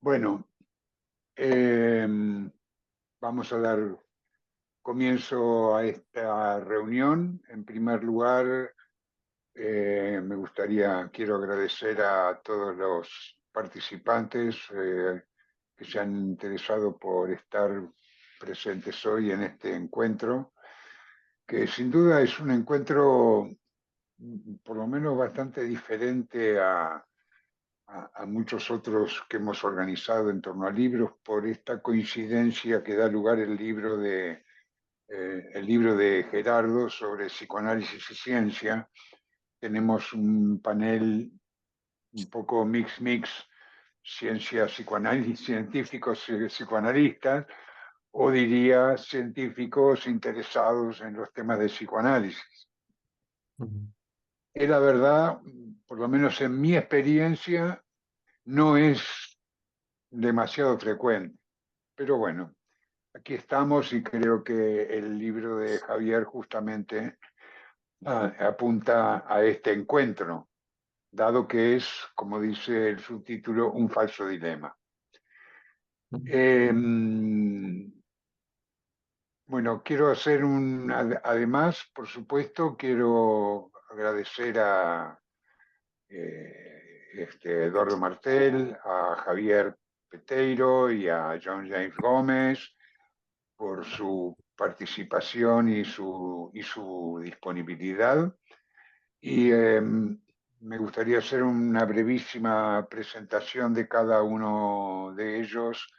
Bueno, vamos a dar comienzo a esta reunión. En primer lugar, quiero agradecer a todos los participantes que se han interesado por estar presentes hoy en este encuentro, que sin duda es un encuentro por lo menos bastante diferente a muchos otros que hemos organizado en torno a libros por esta coincidencia que da lugar el libro de Gerardo sobre psicoanálisis y ciencia. Tenemos un panel un poco mix, ciencia, psicoanálisis, científicos y psicoanalistas, o diría científicos interesados en los temas de psicoanálisis. Y la verdad, por lo menos en mi experiencia, no es demasiado frecuente. Pero bueno, aquí estamos y creo que el libro de Javier justamente apunta a este encuentro, dado que es, como dice el subtítulo, un falso dilema. Bueno, quiero hacer además, por supuesto, quiero agradecer a Eduardo Martel, a Javier Peteiro y a John James Gómez por su participación y su disponibilidad. Y me gustaría hacer una brevísima presentación de cada uno de ellos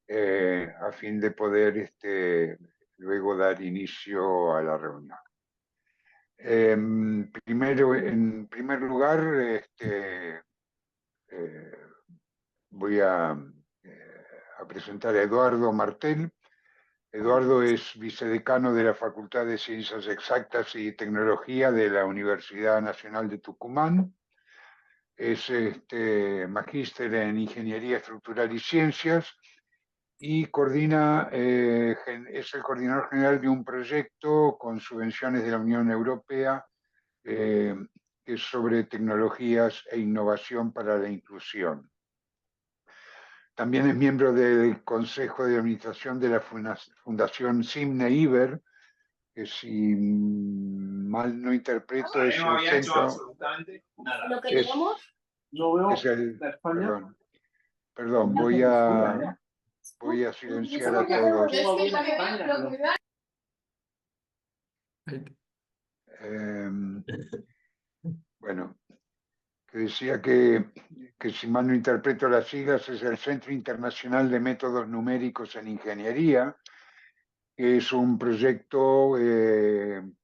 a fin de poder luego dar inicio a la reunión. En primer lugar, voy a presentar a Eduardo Martel. Eduardo es vicedecano de la Facultad de Ciencias Exactas y Tecnología de la Universidad Nacional de Tucumán. Es magíster en Ingeniería Estructural y Ciencias y es el coordinador general de un proyecto con subvenciones de la Unión Europea que es sobre tecnologías e innovación para la inclusión. También es miembro del Consejo de Administración de la Fundación Simne Iber, que si mal no interpreto es el centro... Lo que tenemos... Perdón, voy a silenciar a todos. Bueno, que decía que si mal no interpreto las siglas, es el Centro Internacional de Métodos Numéricos en Ingeniería, que es un proyecto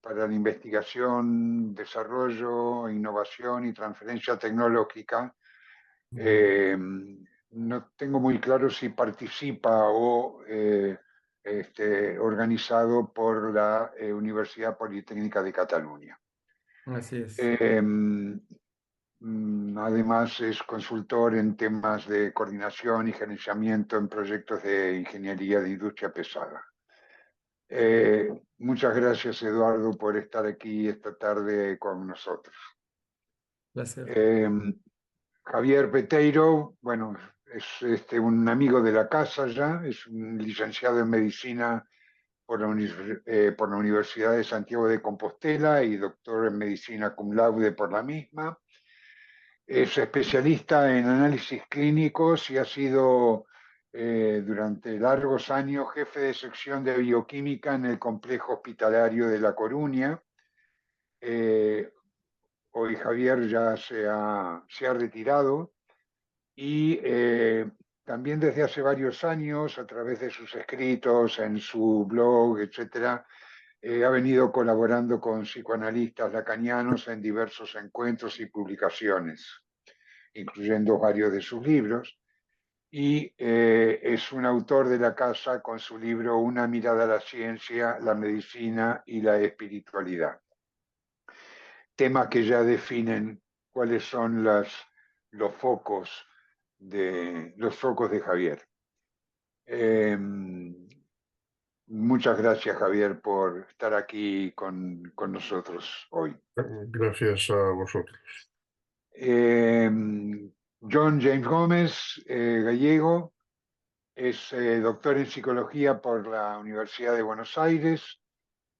para la investigación, desarrollo, innovación y transferencia tecnológica. No tengo muy claro si participa o organizado por la Universidad Politécnica de Cataluña. Así es. Además es consultor en temas de coordinación y gerenciamiento en proyectos de ingeniería de industria pesada. Muchas gracias, Eduardo, por estar aquí esta tarde con nosotros. Placer. Javier Peteiro, bueno, es un amigo de la casa ya, es un licenciado en medicina por la Universidad de Santiago de Compostela y doctor en medicina cum laude por la misma. Es especialista en análisis clínicos y ha sido durante largos años jefe de sección de bioquímica en el complejo hospitalario de La Coruña. Hoy Javier ya se ha retirado y también desde hace varios años, a través de sus escritos, en su blog, etcétera, ha venido colaborando con psicoanalistas lacanianos en diversos encuentros y publicaciones, incluyendo varios de sus libros, y es un autor de la casa con su libro Una mirada a la ciencia, la medicina y la espiritualidad. Temas que ya definen cuáles son los focos de Javier. Muchas gracias, Javier, por estar aquí con nosotros hoy. Gracias a vosotros. John James Gómez, gallego, es doctor en psicología por la Universidad de Buenos Aires,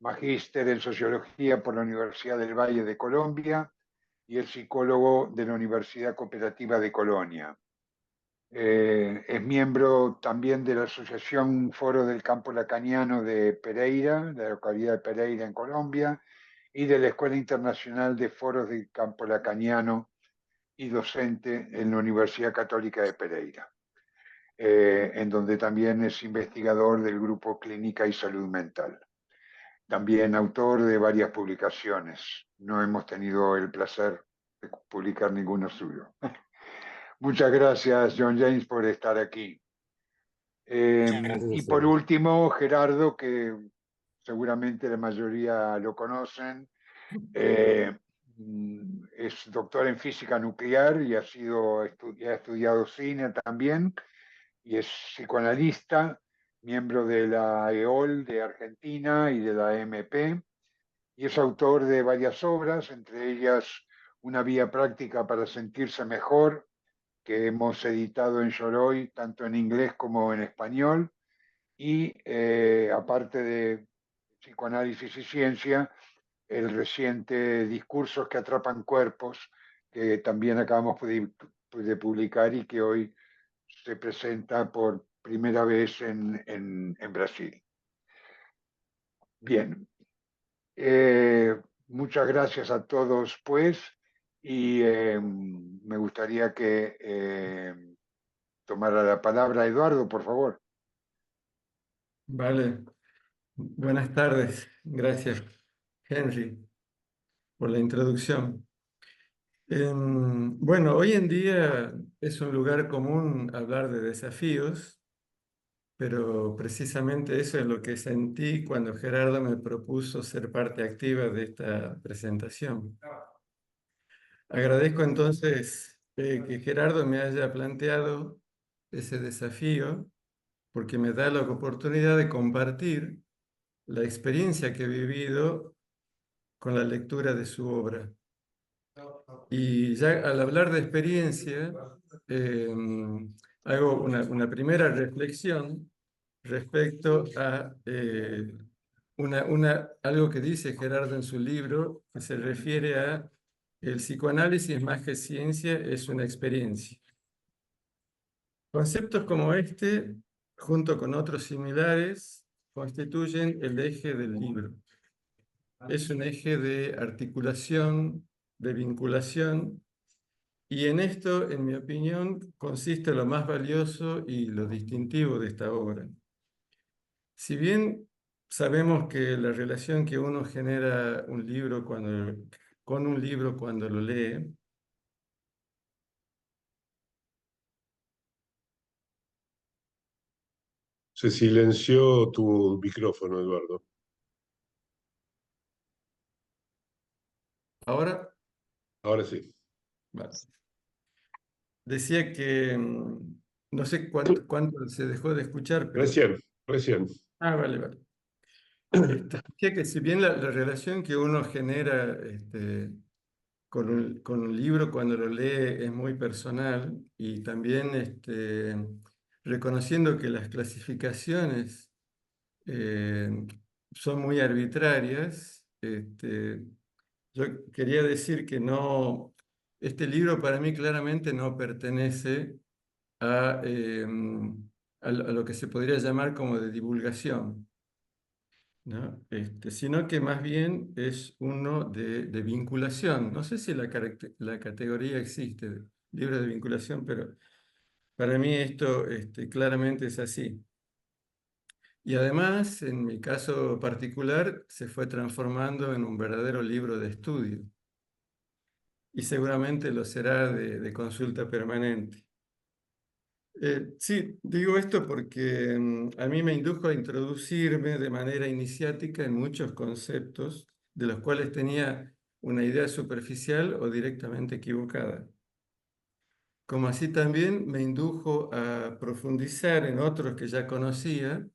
magíster en sociología por la Universidad del Valle de Colombia y es psicólogo de la Universidad Cooperativa de Colonia. Es miembro también de la Asociación Foro del Campo Lacaniano de Pereira, de la localidad de Pereira en Colombia, y de la Escuela Internacional de Foros del Campo Lacaniano y docente en la Universidad Católica de Pereira, en donde también es investigador del grupo Clínica y Salud Mental. También autor de varias publicaciones. No hemos tenido el placer de publicar ninguno suyo. Muchas gracias, John James, por estar aquí. Muchas gracias a Y por ustedes. último, Gerardo, que seguramente la mayoría lo conocen, es doctor en física nuclear y ha estudiado cine también, y es psicoanalista, miembro de la EOL de Argentina y de la MP, y es autor de varias obras, entre ellas Una vía práctica para sentirse mejor, que hemos editado en Yoroi, tanto en inglés como en español, y aparte de psicoanálisis y ciencia, el reciente Discursos que atrapan cuerpos, que también acabamos de publicar y que hoy se presenta por primera vez en Brasil. Bien, muchas gracias a todos, pues, y me gustaría que tomara la palabra Eduardo, por favor. Vale. Buenas tardes. Gracias, Henry, por la introducción. Bueno, hoy en día es un lugar común hablar de desafíos, pero precisamente eso es lo que sentí cuando Gerardo me propuso ser parte activa de esta presentación. Agradezco entonces que Gerardo me haya planteado ese desafío porque me da la oportunidad de compartir la experiencia que he vivido con la lectura de su obra. Y ya al hablar de experiencia, eh, hago una primera reflexión respecto a algo que dice Gerardo en su libro, que se refiere a el psicoanálisis más que ciencia es una experiencia. Conceptos como este, junto con otros similares, constituyen el eje del libro. Es un eje de articulación, de vinculación, y en esto, en mi opinión, consiste lo más valioso y lo distintivo de esta obra. Si bien sabemos que la relación que uno genera con un libro cuando lo lee, Se silenció tu micrófono, Eduardo. ahora, Ahora sí. vale. Decía que no sé cuánto se dejó de escuchar, pero... Recién. Ah, vale, vale. Decía que si bien la relación que uno genera con un libro cuando lo lee es muy personal y también reconociendo que las clasificaciones eh, son muy arbitrarias, yo quería decir que no, este libro para mí claramente no pertenece a lo que se podría llamar como de divulgación, ¿no? Sino que más bien es uno de vinculación. No sé si la categoría existe, libro de vinculación, pero para mí esto claramente es así. Y además, en mi caso particular, se fue transformando en un verdadero libro de estudio y seguramente lo será de consulta permanente. Sí, digo esto porque a mí me indujo a introducirme de manera iniciática en muchos conceptos de los cuales tenía una idea superficial o directamente equivocada. Como así también me indujo a profundizar en otros que ya conocía,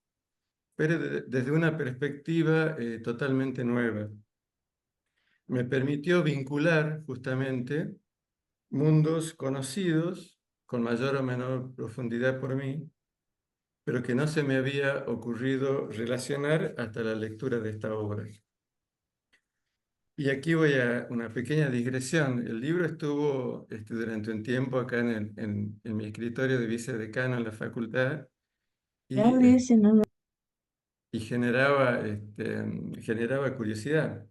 pero desde una perspectiva totalmente nueva. Me permitió vincular justamente mundos conocidos con mayor o menor profundidad por mí, pero que no se me había ocurrido relacionar hasta la lectura de esta obra. Y aquí voy a una pequeña digresión. El libro estuvo durante un tiempo acá en mi escritorio de vicedecano en la facultad y, y generaba curiosidad.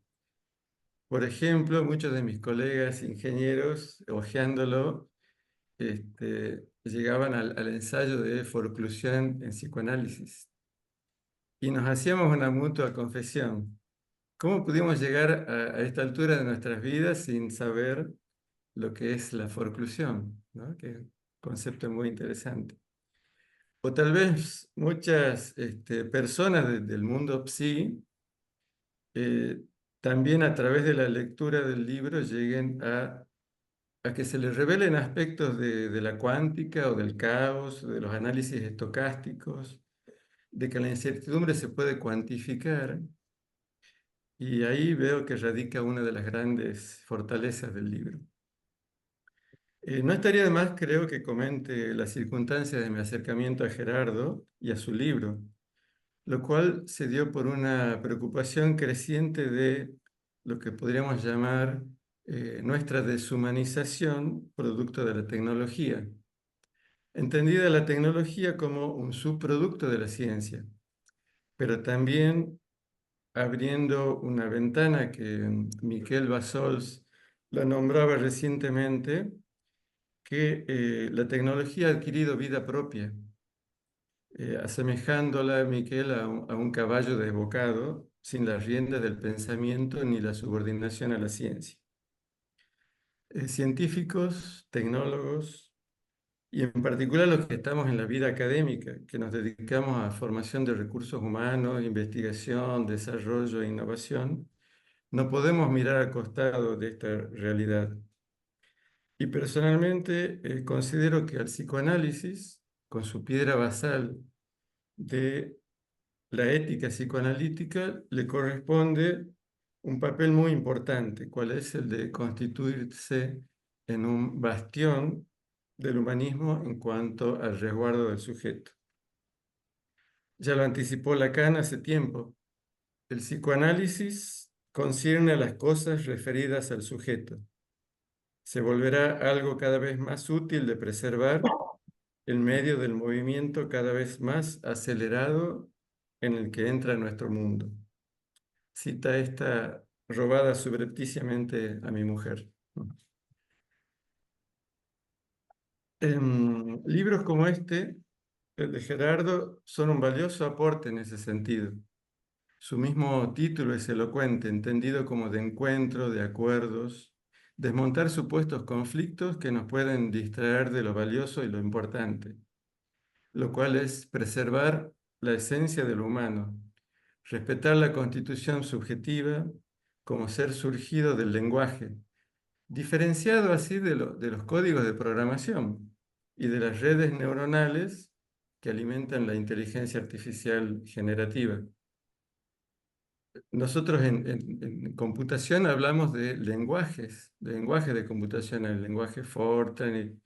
Por ejemplo, muchos de mis colegas ingenieros, hojeándolo, llegaban al ensayo de forclusión en psicoanálisis y nos hacíamos una mutua confesión. ¿Cómo pudimos llegar a esta altura de nuestras vidas sin saber lo que es la forclusión, ¿no? Que es un concepto muy interesante. O tal vez muchas personas del mundo psi eh, también a través de la lectura del libro lleguen a que se les revelen aspectos de la cuántica o del caos, o de los análisis estocásticos, de que la incertidumbre se puede cuantificar. Y ahí veo que radica una de las grandes fortalezas del libro. No estaría de más, creo, que comente las circunstancias de mi acercamiento a Gerardo y a su libro, lo cual se dio por una preocupación creciente de lo que podríamos llamar nuestra deshumanización producto de la tecnología, entendida la tecnología como un subproducto de la ciencia, pero también abriendo una ventana que Miquel Bassols la nombraba recientemente, que la tecnología ha adquirido vida propia, asemejándola, Miquel, a un caballo desbocado, sin las riendas del pensamiento ni la subordinación a la ciencia. Científicos, tecnólogos, y en particular los que estamos en la vida académica, que nos dedicamos a formación de recursos humanos, investigación, desarrollo e innovación, no podemos mirar al costado de esta realidad. Y personalmente considero que al psicoanálisis, con su piedra basal de la ética psicoanalítica, le corresponde un papel muy importante, cuál es el de constituirse en un bastión del humanismo en cuanto al resguardo del sujeto. Ya lo anticipó Lacan hace tiempo. El psicoanálisis concierne a las cosas referidas al sujeto. Se volverá algo cada vez más útil de preservar en medio del movimiento cada vez más acelerado en el que entra nuestro mundo. Cita esta robada subrepticiamente a mi mujer. Libros como este, el de Gerardo, son un valioso aporte en ese sentido. Su mismo título es elocuente, entendido como de encuentro, de acuerdos, desmontar supuestos conflictos que nos pueden distraer de lo valioso y lo importante, lo cual es preservar la esencia de lo humano, respetar la constitución subjetiva como ser surgido del lenguaje, diferenciado así de los códigos de programación y de las redes neuronales que alimentan la inteligencia artificial generativa. Nosotros en computación hablamos de lenguajes de computación, el lenguaje Fortran,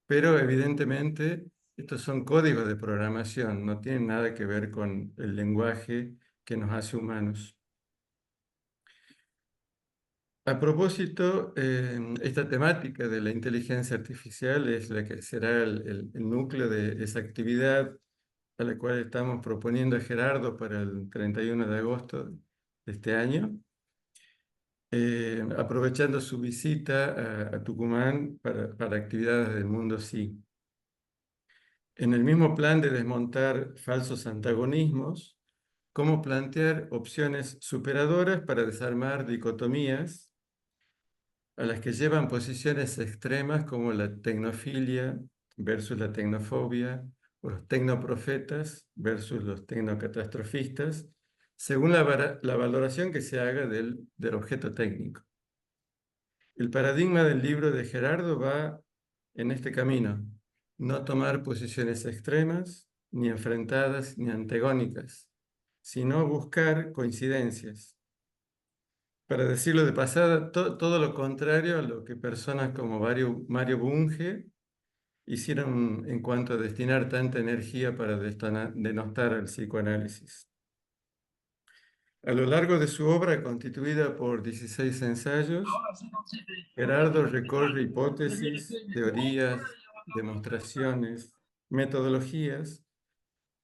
pero evidentemente estos son códigos de programación, no tienen nada que ver con el lenguaje que nos hace humanos. A propósito, esta temática de la inteligencia artificial es la que será el núcleo de esa actividad a la cual estamos proponiendo a Gerardo para el 31 de agosto de este año, aprovechando su visita a Tucumán para actividades del mundo sí. En el mismo plan de desmontar falsos antagonismos, cómo plantear opciones superadoras para desarmar dicotomías a las que llevan posiciones extremas como la tecnofilia versus la tecnofobia, o los tecnoprofetas versus los tecnocatastrofistas, según la valoración que se haga del objeto técnico. El paradigma del libro de Gerardo va en este camino: no tomar posiciones extremas, ni enfrentadas, ni antagónicas, sino buscar coincidencias. Para decirlo de pasada, todo lo contrario a lo que personas como Mario Bunge hicieron en cuanto a destinar tanta energía para denostar al psicoanálisis. A lo largo de su obra, constituida por 16 ensayos, Gerardo recorre hipótesis, teorías, demostraciones, metodologías,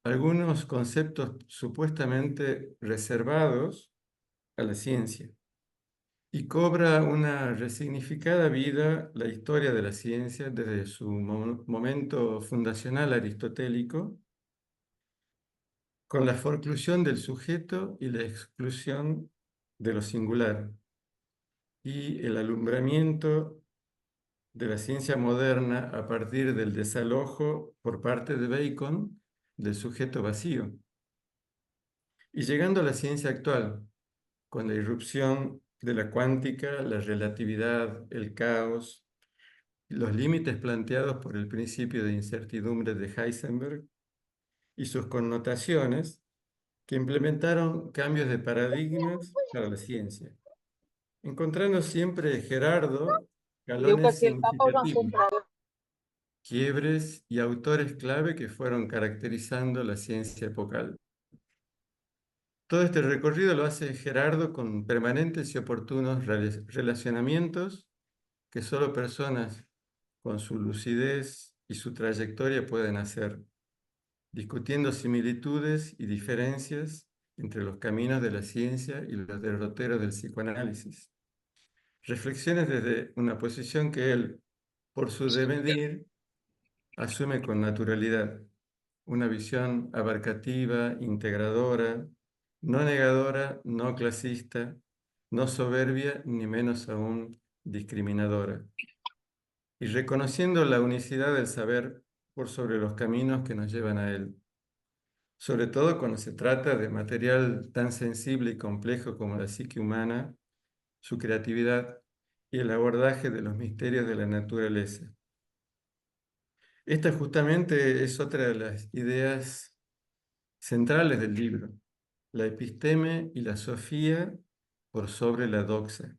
algunos conceptos supuestamente reservados a la ciencia, y cobra una resignificada vida la historia de la ciencia desde su momento fundacional aristotélico, con la forclusión del sujeto y la exclusión de lo singular, y el alumbramiento de la ciencia moderna a partir del desalojo por parte de Bacon del sujeto vacío. Y llegando a la ciencia actual, con la irrupción de la cuántica, la relatividad, el caos, los límites planteados por el principio de incertidumbre de Heisenberg y sus connotaciones que implementaron cambios de paradigmas para la ciencia, encontrando siempre Gerardo Diu que galones si el Papa ho van significativos, comprar. quiebres y autores clave que fueron caracterizando la ciencia epocal. Todo este recorrido lo hace Gerardo con permanentes y oportunos relacionamientos que solo personas con su lucidez y su trayectoria pueden hacer, discutiendo similitudes y diferencias entre los caminos de la ciencia y los derroteros del psicoanálisis. Reflexiones desde una posición que él, por su devenir, asume con naturalidad, una visión abarcativa, integradora, no negadora, no clasista, no soberbia, ni menos aún discriminadora, y reconociendo la unicidad del saber por sobre los caminos que nos llevan a él, sobre todo cuando se trata de material tan sensible y complejo como la psique humana, su creatividad y el abordaje de los misterios de la naturaleza. Esta justamente es otra de las ideas centrales del libro, la episteme y la sofía por sobre la doxa.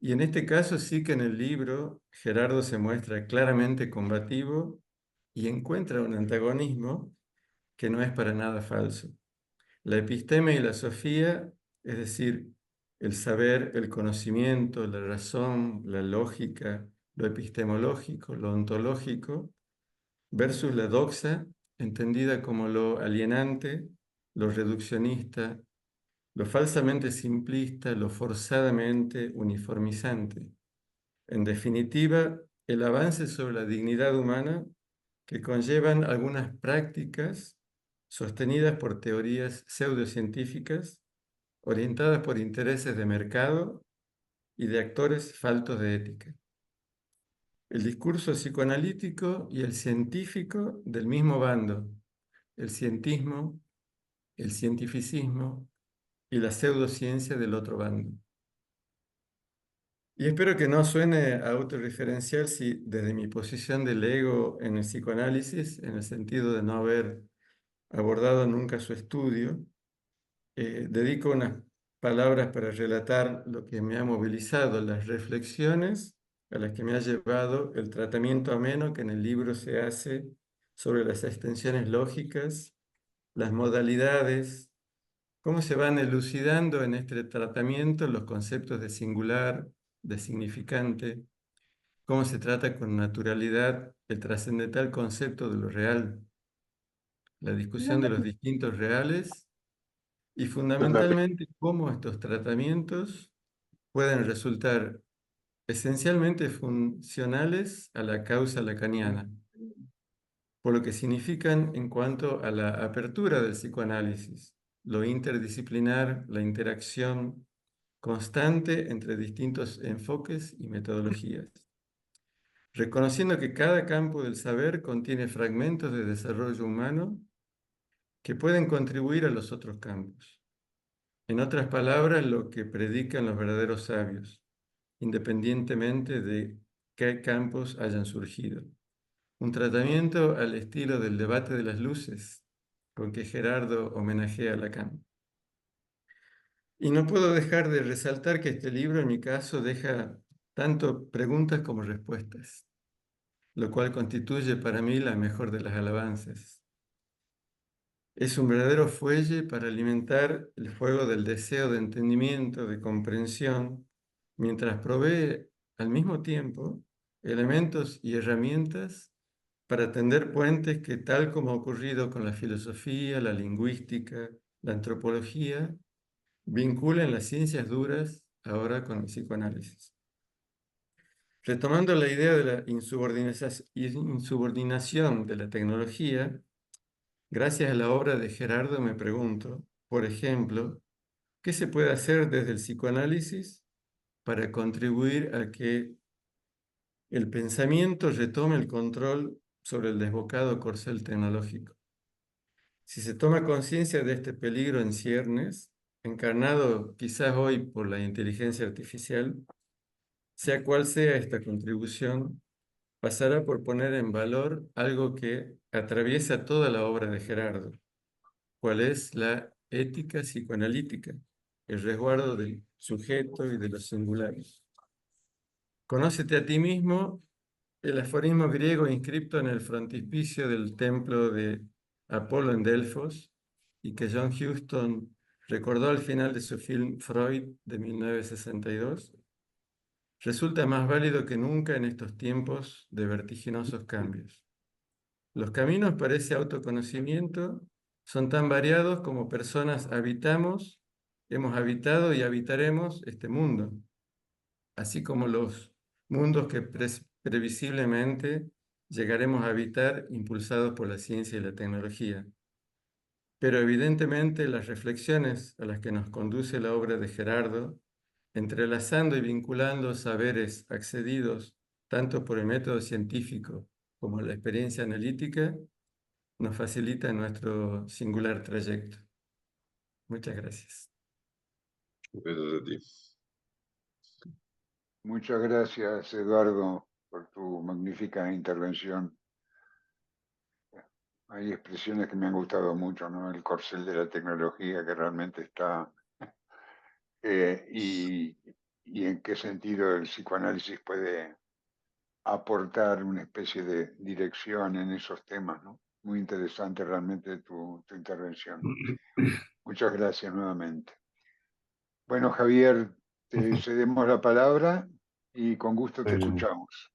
Y en este caso sí que en el libro Gerardo se muestra claramente combativo y encuentra un antagonismo que no es para nada falso. La episteme y la sofía, es decir, el saber, el conocimiento, la razón, la lógica, lo epistemológico, lo ontológico, versus la doxa, entendida como lo alienante, lo reduccionista, lo falsamente simplista, lo forzadamente uniformizante. En definitiva, el avance sobre la dignidad humana que conllevan algunas prácticas sostenidas por teorías pseudocientíficas, orientadas por intereses de mercado y de actores faltos de ética. El discurso psicoanalítico y el científico del mismo bando, el cientismo, el cientificismo y la pseudociencia del otro bando. Y espero que no suene autorreferencial si desde mi posición del ego en el psicoanálisis, en el sentido de no haber abordado nunca su estudio, dedico unas palabras para relatar lo que me ha movilizado, las reflexiones a las que me ha llevado el tratamiento ameno que en el libro se hace sobre las extensiones lógicas, las modalidades, cómo se van elucidando en este tratamiento los conceptos de singular, de significante, cómo se trata con naturalidad el trascendental concepto de lo real, la discusión de los distintos reales y fundamentalmente cómo estos tratamientos pueden resultar esencialmente funcionales a la causa lacaniana, por lo que significan en cuanto a la apertura del psicoanálisis, lo interdisciplinar, la interacción constante entre distintos enfoques y metodologías, reconociendo que cada campo del saber contiene fragmentos de desarrollo humano que pueden contribuir a los otros campos. En otras palabras, lo que predican los verdaderos sabios, independientemente de qué campos hayan surgido. Un tratamiento al estilo del debate de las luces, con que Gerardo homenajea a Lacan. Y no puedo dejar de resaltar que este libro, en mi caso, deja tanto preguntas como respuestas. lo cual constituye para mí la mejor de las alabanzas. Es un verdadero fuelle para alimentar el fuego del deseo de entendimiento, de comprensión, mientras provee al mismo tiempo elementos y herramientas para tender puentes que, tal como ha ocurrido con la filosofía, la lingüística, la antropología, vinculen las ciencias duras ahora con el psicoanálisis. Retomando la idea de la insubordinación de la tecnología, gracias a la obra de Gerardo me pregunto, por ejemplo, ¿qué se puede hacer desde el psicoanálisis para contribuir a que el pensamiento retome el control sobre el desbocado corcel tecnológico? Si se toma conciencia de este peligro en ciernes, encarnado quizás hoy por la inteligencia artificial, sea cual sea esta contribución, pasará por poner en valor algo que atraviesa toda la obra de Gerardo, cuál es la ética psicoanalítica, el resguardo del sujeto y de los singulares. Conócete a ti mismo, el aforismo griego inscripto en el frontispicio del templo de Apolo en Delfos y que John Huston recordó al final de su film Freud de 1962, resulta más válido que nunca en estos tiempos de vertiginosos cambios. Los caminos para ese autoconocimiento son tan variados como personas habitamos, hemos habitado y habitaremos este mundo, así como los mundos que previsiblemente llegaremos a habitar impulsados por la ciencia y la tecnología. Pero evidentemente las reflexiones a las que nos conduce la obra de Gerardo, entrelazando y vinculando saberes accedidos tanto por el método científico como la experiencia analítica, nos facilita nuestro singular trayecto. Muchas gracias. Gracias a ti. Muchas gracias, Eduardo, por tu magnífica intervención. Hay expresiones que me han gustado mucho, ¿no? El corcel de la tecnología que realmente está, y en qué sentido el psicoanálisis puede aportar una especie de dirección en esos temas, ¿no? Muy interesante realmente tu intervención. Muchas gracias nuevamente. Bueno, Javier, te cedemos la palabra y con gusto te escuchamos.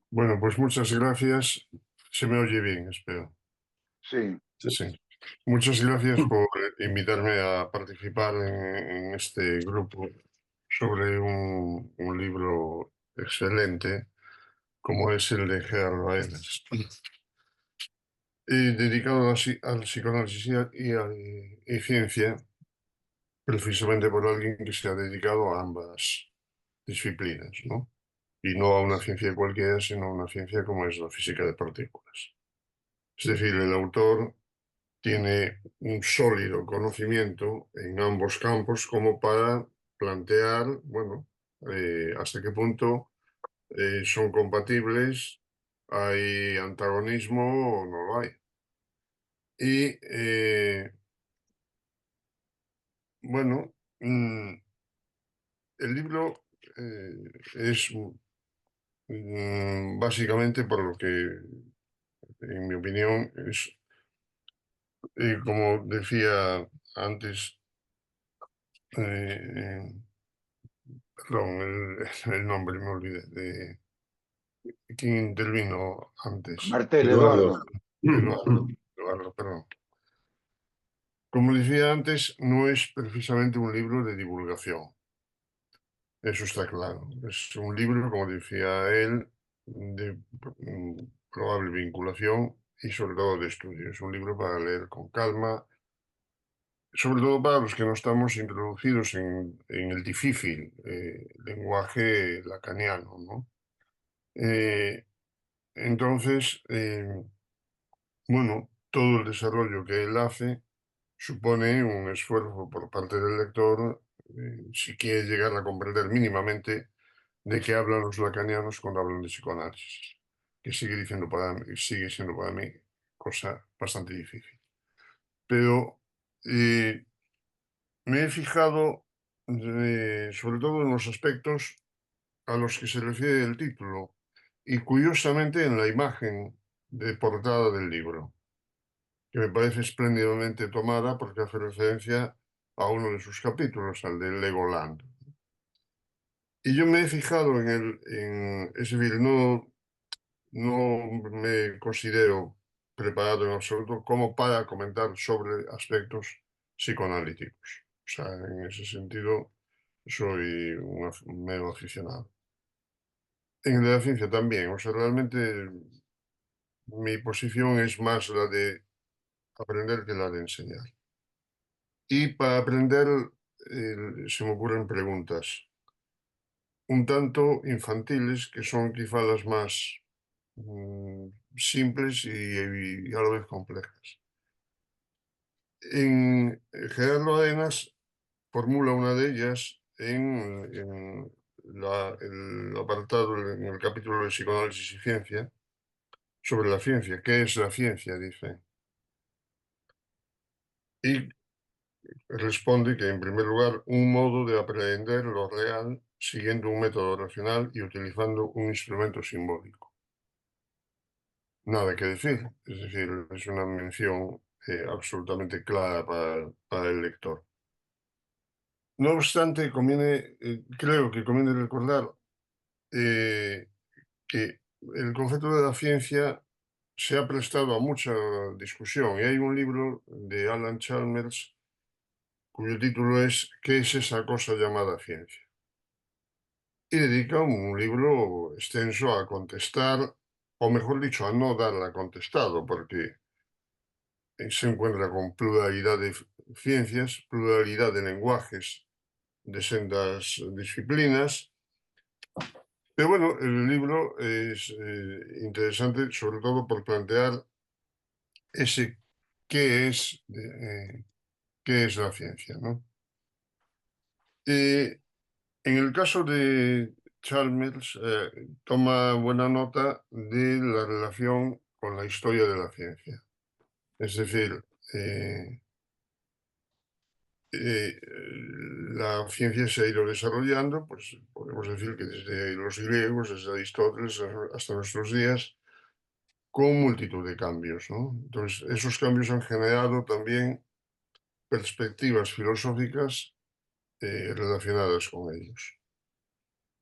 Bueno, pues muchas gracias. Se me oye bien, espero. Sí, Sí, sí. Muchas gracias por invitarme a participar en este grupo sobre un libro excelente como es el de Gerardo Baena, dedicado al psicoanálisis y ciencia, precisamente por alguien que se ha dedicado a ambas disciplinas, ¿no? Y no a una ciencia cualquiera, sino a una ciencia como es la física de partículas. Es decir, el autor tiene un sólido conocimiento en ambos campos como para plantear, bueno, hasta qué punto son compatibles, hay antagonismo o no lo hay. Y bueno, el libro es básicamente por lo que, en mi opinión, es, como decía antes, eh, perdón, el nombre me olvidé, de quién intervino antes. Martel, Eduardo. Eduardo. Eduardo, perdón. Como decía antes, no es precisamente un libro de divulgación. Eso está claro. Es un libro, como decía él, de probable vinculación y sobre todo de estudio. Es un libro para leer con calma, sobre todo para los que no estamos introducidos en el difícil lenguaje lacaniano, ¿no? Entonces, bueno, todo el desarrollo que él hace supone un esfuerzo por parte del lector, si quiere llegar a comprender mínimamente de qué hablan los lacanianos cuando hablan de psicoanálisis, que sigue siendo para mí cosa bastante difícil. Pero me he fijado sobre todo en los aspectos a los que se refiere el título y curiosamente en la imagen de portada del libro, que me parece espléndidamente tomada porque hace referencia a uno de sus capítulos, al de Legoland. Y yo me he fijado es decir, no me considero preparado en absoluto como para comentar sobre aspectos psicoanalíticos. O sea, en ese sentido, soy un mero aficionado. En el de la ciencia también, o sea, realmente mi posición es más la de aprender que la de enseñar. Y para aprender se me ocurren preguntas un tanto infantiles, que son quizá las más simples y a la vez complejas. Gerardo Arenas formula una de ellas en el apartado, en el capítulo de Psicoanálisis y Ciencia, sobre la ciencia. ¿Qué es la ciencia? Dice. Y responde que, en primer lugar, un modo de aprender lo real siguiendo un método racional y utilizando un instrumento simbólico. Nada que decir, es decir, es una mención absolutamente clara para el lector. No obstante, creo que conviene recordar que el concepto de la ciencia se ha prestado a mucha discusión y hay un libro de Alan Chalmers cuyo título es ¿Qué es esa cosa llamada ciencia? Y dedica un libro extenso a contestar, o mejor dicho, a no darla contestado, porque se encuentra con pluralidad de ciencias, pluralidad de lenguajes de sendas disciplinas. Pero bueno, el libro es interesante sobre todo por plantear ese qué qué es la ciencia, ¿no? En el caso de Chalmers, toma buena nota de la relación con la historia de la ciencia. Es decir, la ciencia se ha ido desarrollando, pues podemos decir que desde los griegos, desde Aristóteles hasta nuestros días, con multitud de cambios, ¿no? Entonces, esos cambios han generado también perspectivas filosóficas relacionadas con ellos.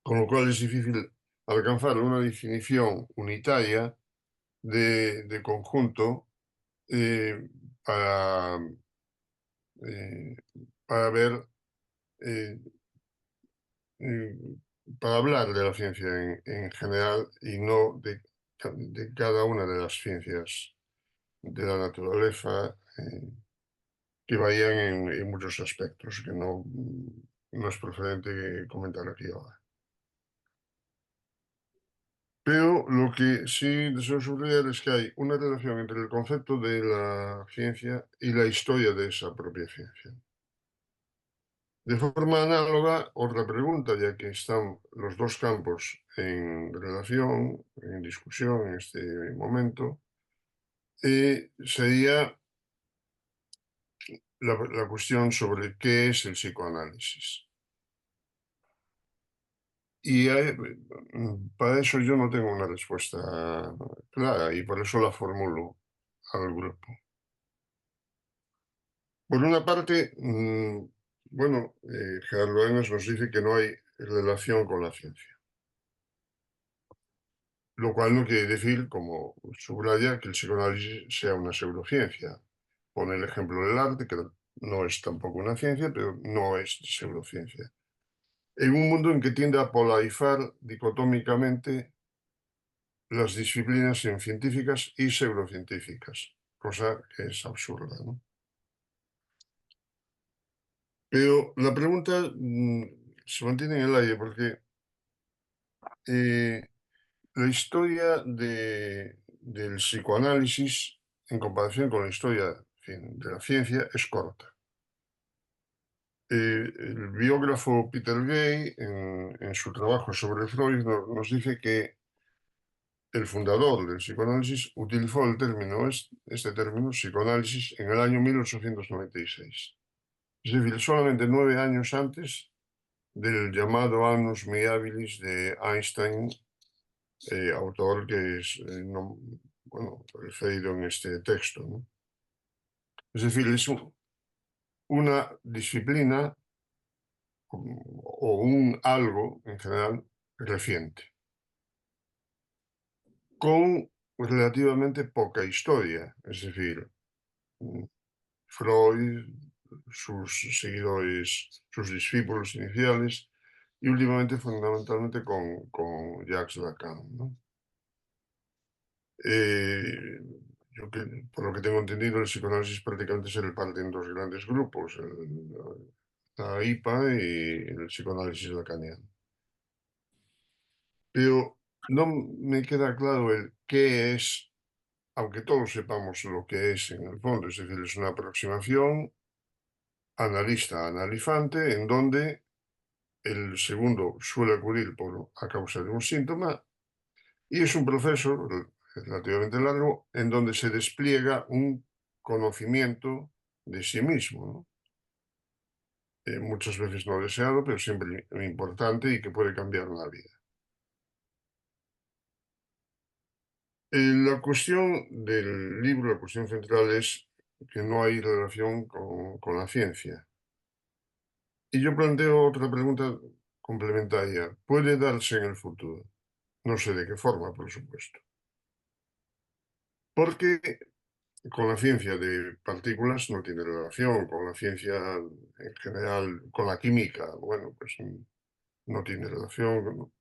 Con lo cual es difícil alcanzar una definición unitaria de conjunto eh, para, eh, para ver, eh, eh, para hablar de la ciencia en general y no de cada una de las ciencias de la naturaleza que varían en muchos aspectos que no es procedente comentar aquí ahora. Pero lo que sí deseo subrayar es que hay una relación entre el concepto de la ciencia y la historia de esa propia ciencia. De forma análoga, otra pregunta, ya que están los dos campos en relación, en discusión en este momento, sería la cuestión sobre qué es el psicoanálisis. Y para eso yo no tengo una respuesta clara y por eso la formulo al grupo. Por una parte, bueno, Gerardo Arenas nos dice que no hay relación con la ciencia, lo cual no quiere decir, como subraya, que el psicoanálisis sea una pseudociencia. Pone el ejemplo del arte, que no es tampoco una ciencia, pero no es pseudociencia. En un mundo en que tiende a polarizar dicotómicamente las disciplinas científicas y pseudocientíficas, cosa que es absurda, ¿no? Pero la pregunta se mantiene en el aire porque la historia del psicoanálisis en comparación con la historia de la ciencia es corta. El biógrafo Peter Gay, en su trabajo sobre Freud, nos dice que el fundador del psicoanálisis utilizó este término, psicoanálisis, en el año 1896. Es decir, solamente 9 años antes del llamado Annus Mirabilis de Einstein, autor que es bueno, referido en este texto, ¿no? Es decir, es una disciplina o un algo en general reciente, con relativamente poca historia. Es decir, Freud, sus seguidores, sus discípulos iniciales, y últimamente fundamentalmente con Jacques Lacan, ¿no? Por lo que tengo entendido, el psicoanálisis prácticamente se reparte en dos grandes grupos, la IPA y el psicoanálisis lacaniano. Pero no me queda claro el qué es, aunque todos sepamos lo que es en el fondo, es decir, es una aproximación analista-analizante en donde el segundo suele acudir a causa de un síntoma y es un proceso relativamente largo en donde se despliega un conocimiento de sí mismo, ¿no? Muchas veces no deseado, pero siempre importante y que puede cambiar una vida. La cuestión del libro, la cuestión central es que no hay relación con la ciencia. Y yo planteo otra pregunta complementaria. ¿Puede darse en el futuro? No sé de qué forma, por supuesto. Porque con la ciencia de partículas no tiene relación, con la ciencia en general, con la química, bueno, pues no tiene relación.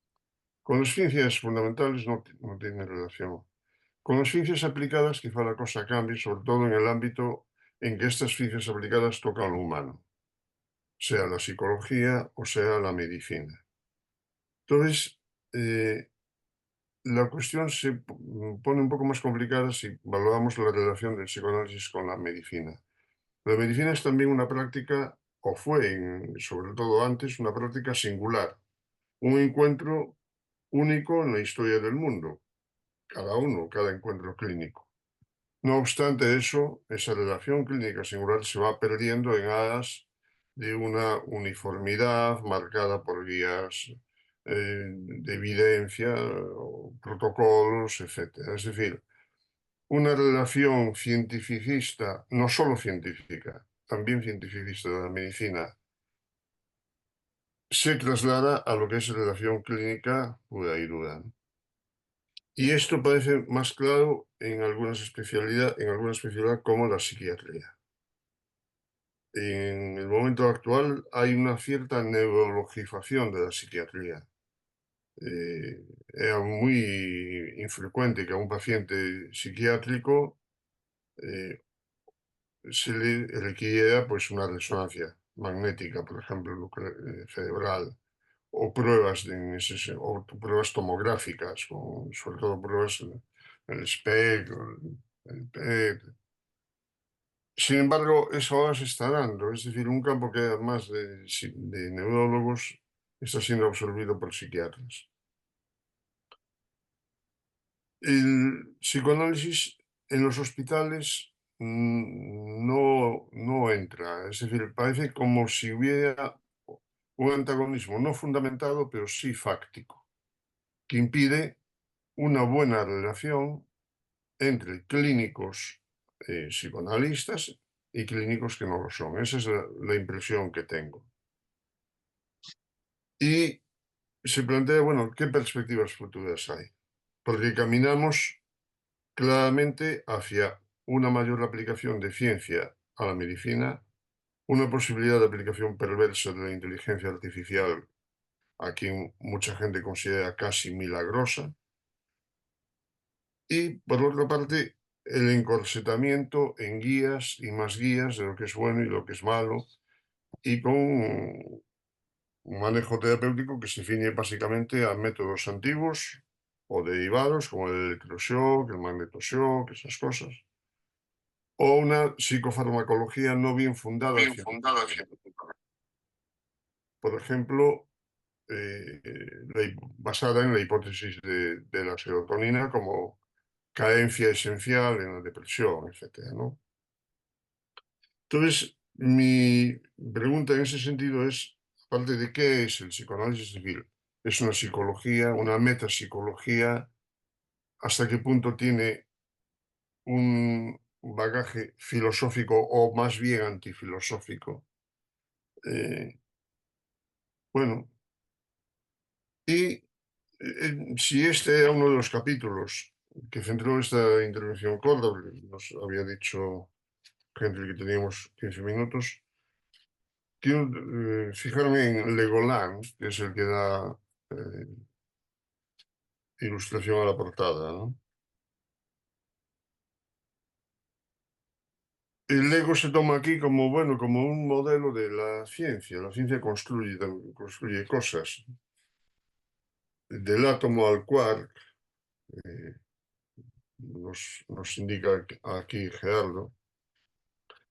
Con las ciencias fundamentales no tiene relación. Con las ciencias aplicadas quizá la cosa cambie, sobre todo en el ámbito en que estas ciencias aplicadas tocan lo humano, sea la psicología o sea la medicina. Entonces, la cuestión se pone un poco más complicada si valoramos la relación del psicoanálisis con la medicina. La medicina es también una práctica, o fue, sobre todo antes, una práctica singular, un encuentro único en la historia del mundo, cada encuentro clínico. No obstante eso, esa relación clínica singular se va perdiendo en aras de una uniformidad marcada por guías de evidencia, o protocolos, etc. Es decir, una relación cientificista, no solo científica, también cientificista de la medicina, se traslada a lo que es relación clínica pura y dura, ¿no? Y esto parece más claro en alguna especialidad como la psiquiatría. En el momento actual hay una cierta neurologización de la psiquiatría. Es muy infrecuente que a un paciente psiquiátrico se le requiera pues, una resonancia magnética, por ejemplo, cerebral, o o pruebas tomográficas, sobre todo pruebas en el SPECT, el PET. Sin embargo, eso ahora se está dando, es decir, un campo que además de neurólogos está siendo absorbido por psiquiatras. El psicoanálisis en los hospitales no entra, es decir, parece como si hubiera un antagonismo no fundamentado, pero sí fáctico, que impide una buena relación entre clínicos psicoanalistas y clínicos que no lo son. Esa es la impresión que tengo. Y se plantea, bueno, ¿qué perspectivas futuras hay? Porque caminamos claramente hacia una mayor aplicación de ciencia a la medicina, una posibilidad de aplicación perversa de la inteligencia artificial, a quien mucha gente considera casi milagrosa, y por otra parte, el encorsetamiento en guías y más guías de lo que es bueno y lo que es malo, y con un manejo terapéutico que se ciñe básicamente a métodos antiguos o derivados, como el electroshock, el magnetoshock, esas cosas, o una psicofarmacología no bien fundada, por ejemplo, basada en la hipótesis de la serotonina como carencia esencial en la depresión, etc., ¿no? Entonces, mi pregunta en ese sentido es, aparte de qué es el psicoanálisis, es decir, es una psicología, una metapsicología hasta qué punto tiene un bagaje filosófico o más bien antifilosófico. Bueno, y si este era uno de los capítulos que centró esta intervención corta, porque nos había dicho gente que teníamos 15 minutos, quiero fijarme en Legoland, que es el que da ilustración a la portada, ¿no? El Lego se toma aquí como, bueno, como un modelo de la ciencia. La ciencia construye cosas. Del átomo al quark, eh, nos indica aquí Gerardo.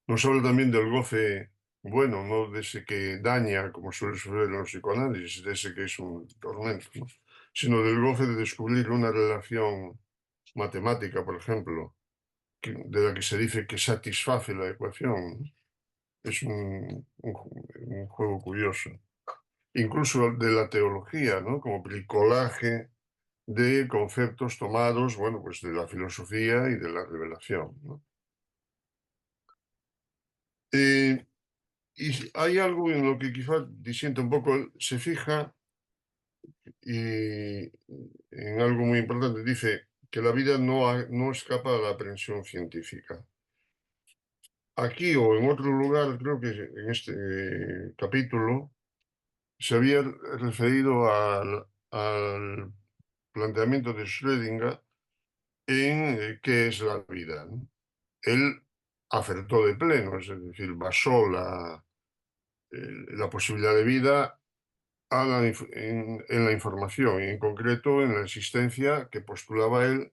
Nos habla también del goce bueno, no de ese que daña, como suele suceder en los psicoanálisis, de ese que es un tormento, ¿no? Sino del goce de descubrir una relación matemática, por ejemplo, de la que se dice que satisface la ecuación, ¿no? Es un juego curioso. Incluso de la teología, ¿no? Como bricolaje de conceptos tomados, bueno, pues de la filosofía y de la revelación, ¿no? Y hay algo en lo que quizás disiente un poco, él se fija y en algo muy importante, dice que la vida no escapa a la aprehensión científica. Aquí o en otro lugar, creo que en este capítulo, se había referido al planteamiento de Schrödinger en qué es la vida, ¿no? Él acertó de pleno, es decir, basó la posibilidad de vida en la información y en concreto en la existencia que postulaba él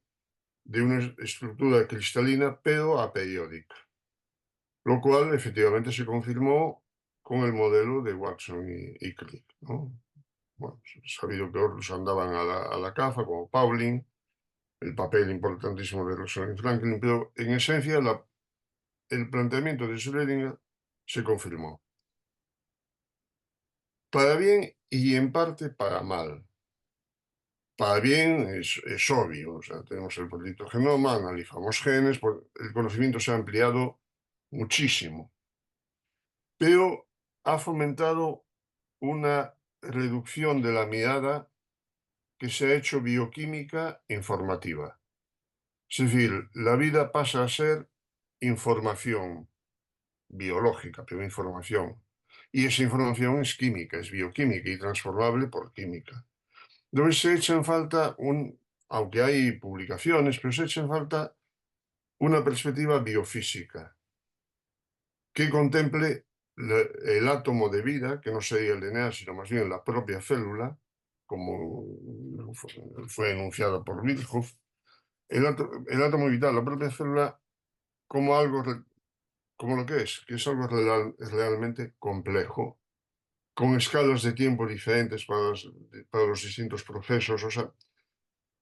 de una estructura cristalina pero aperiódica, lo cual efectivamente se confirmó con el modelo de Watson y Crick, ¿no? Bueno, sabido que otros andaban a la caza, como Pauling, el papel importantísimo de Rosalind Franklin, pero en esencia el planteamiento de Schrödinger se confirmó. Para bien y en parte para mal. Para bien es obvio, o sea, tenemos el proyecto Genoma, analizamos genes, el conocimiento se ha ampliado muchísimo, pero ha fomentado una reducción de la mirada que se ha hecho bioquímica informativa. Es decir, la vida pasa a ser información biológica, pero información. Y esa información es química, es bioquímica y transformable por química. Entonces se echa en falta aunque hay publicaciones, pero se echa en falta una perspectiva biofísica que contemple el átomo de vida, que no sería el DNA, sino más bien la propia célula, como fue enunciada por Virchow, el átomo vital, la propia célula, como algo, como lo que es algo realmente complejo, con escalas de tiempo diferentes para los distintos procesos. O sea,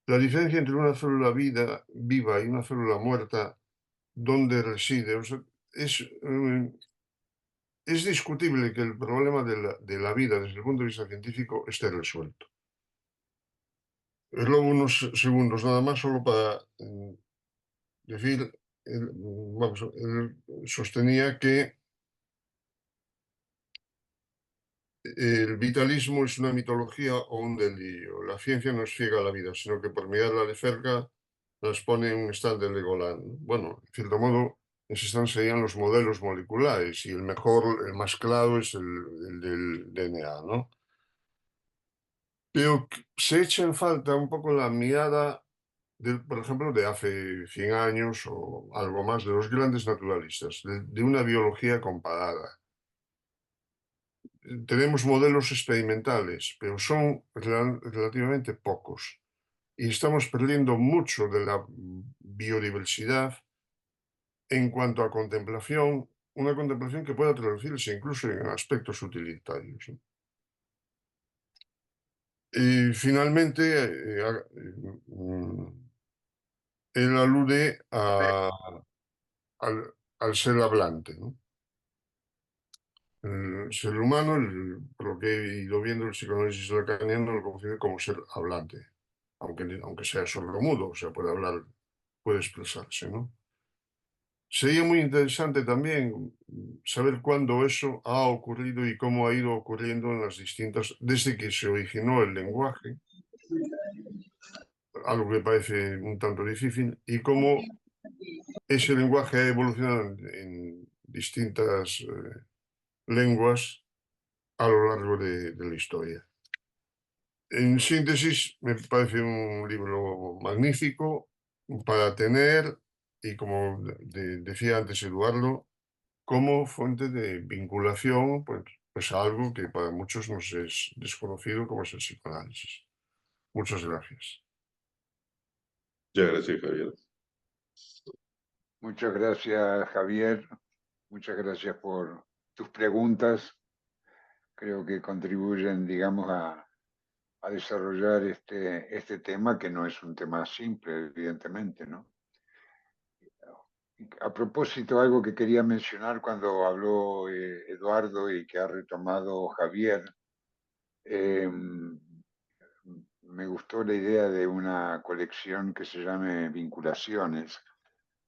la diferencia entre una célula viva y una célula muerta, ¿dónde reside? O sea, es discutible que el problema de la vida desde el punto de vista científico esté resuelto. Es luego unos segundos nada más solo para decir, vamos, él sostenía que el vitalismo es una mitología o un delirio. La ciencia no es ciega a la vida, sino que por mirarla de cerca las pone en un stand de Legoland. Bueno, en cierto modo, ese stand serían los modelos moleculares y el mejor, el más claro es el del DNA, ¿no? Pero se echa en falta un poco la mirada, por ejemplo, de hace 100 años o algo más, de los grandes naturalistas, de una biología comparada. Tenemos modelos experimentales, pero son relativamente pocos. Y estamos perdiendo mucho de la biodiversidad en cuanto a contemplación, una contemplación que pueda traducirse incluso en aspectos utilitarios, ¿no? Y finalmente, él alude al ser hablante, ¿no? El ser humano, por lo que he ido viendo, el psicoanálisis lacaniano lo concibe como ser hablante. aunque sea sordomudo, o sea, puede hablar, puede expresarse, ¿no? Sería muy interesante también saber cuándo eso ha ocurrido y cómo ha ido ocurriendo en las distintas, desde que se originó el lenguaje, algo que parece un tanto difícil, y cómo ese lenguaje ha evolucionado en distintas lenguas a lo largo de la historia. En síntesis, me parece un libro magnífico para tener, y como decía antes Eduardo, como fuente de vinculación pues a algo que para muchos nos es desconocido, como es el psicoanálisis. Muchas gracias. Muchas gracias, Javier. Muchas gracias, Javier. Muchas gracias por tus preguntas. Creo que contribuyen, digamos, a desarrollar este tema, que no es un tema simple, evidentemente, ¿no? A propósito, algo que quería mencionar cuando habló Eduardo y que ha retomado Javier, me gustó la idea de una colección que se llame Vinculaciones.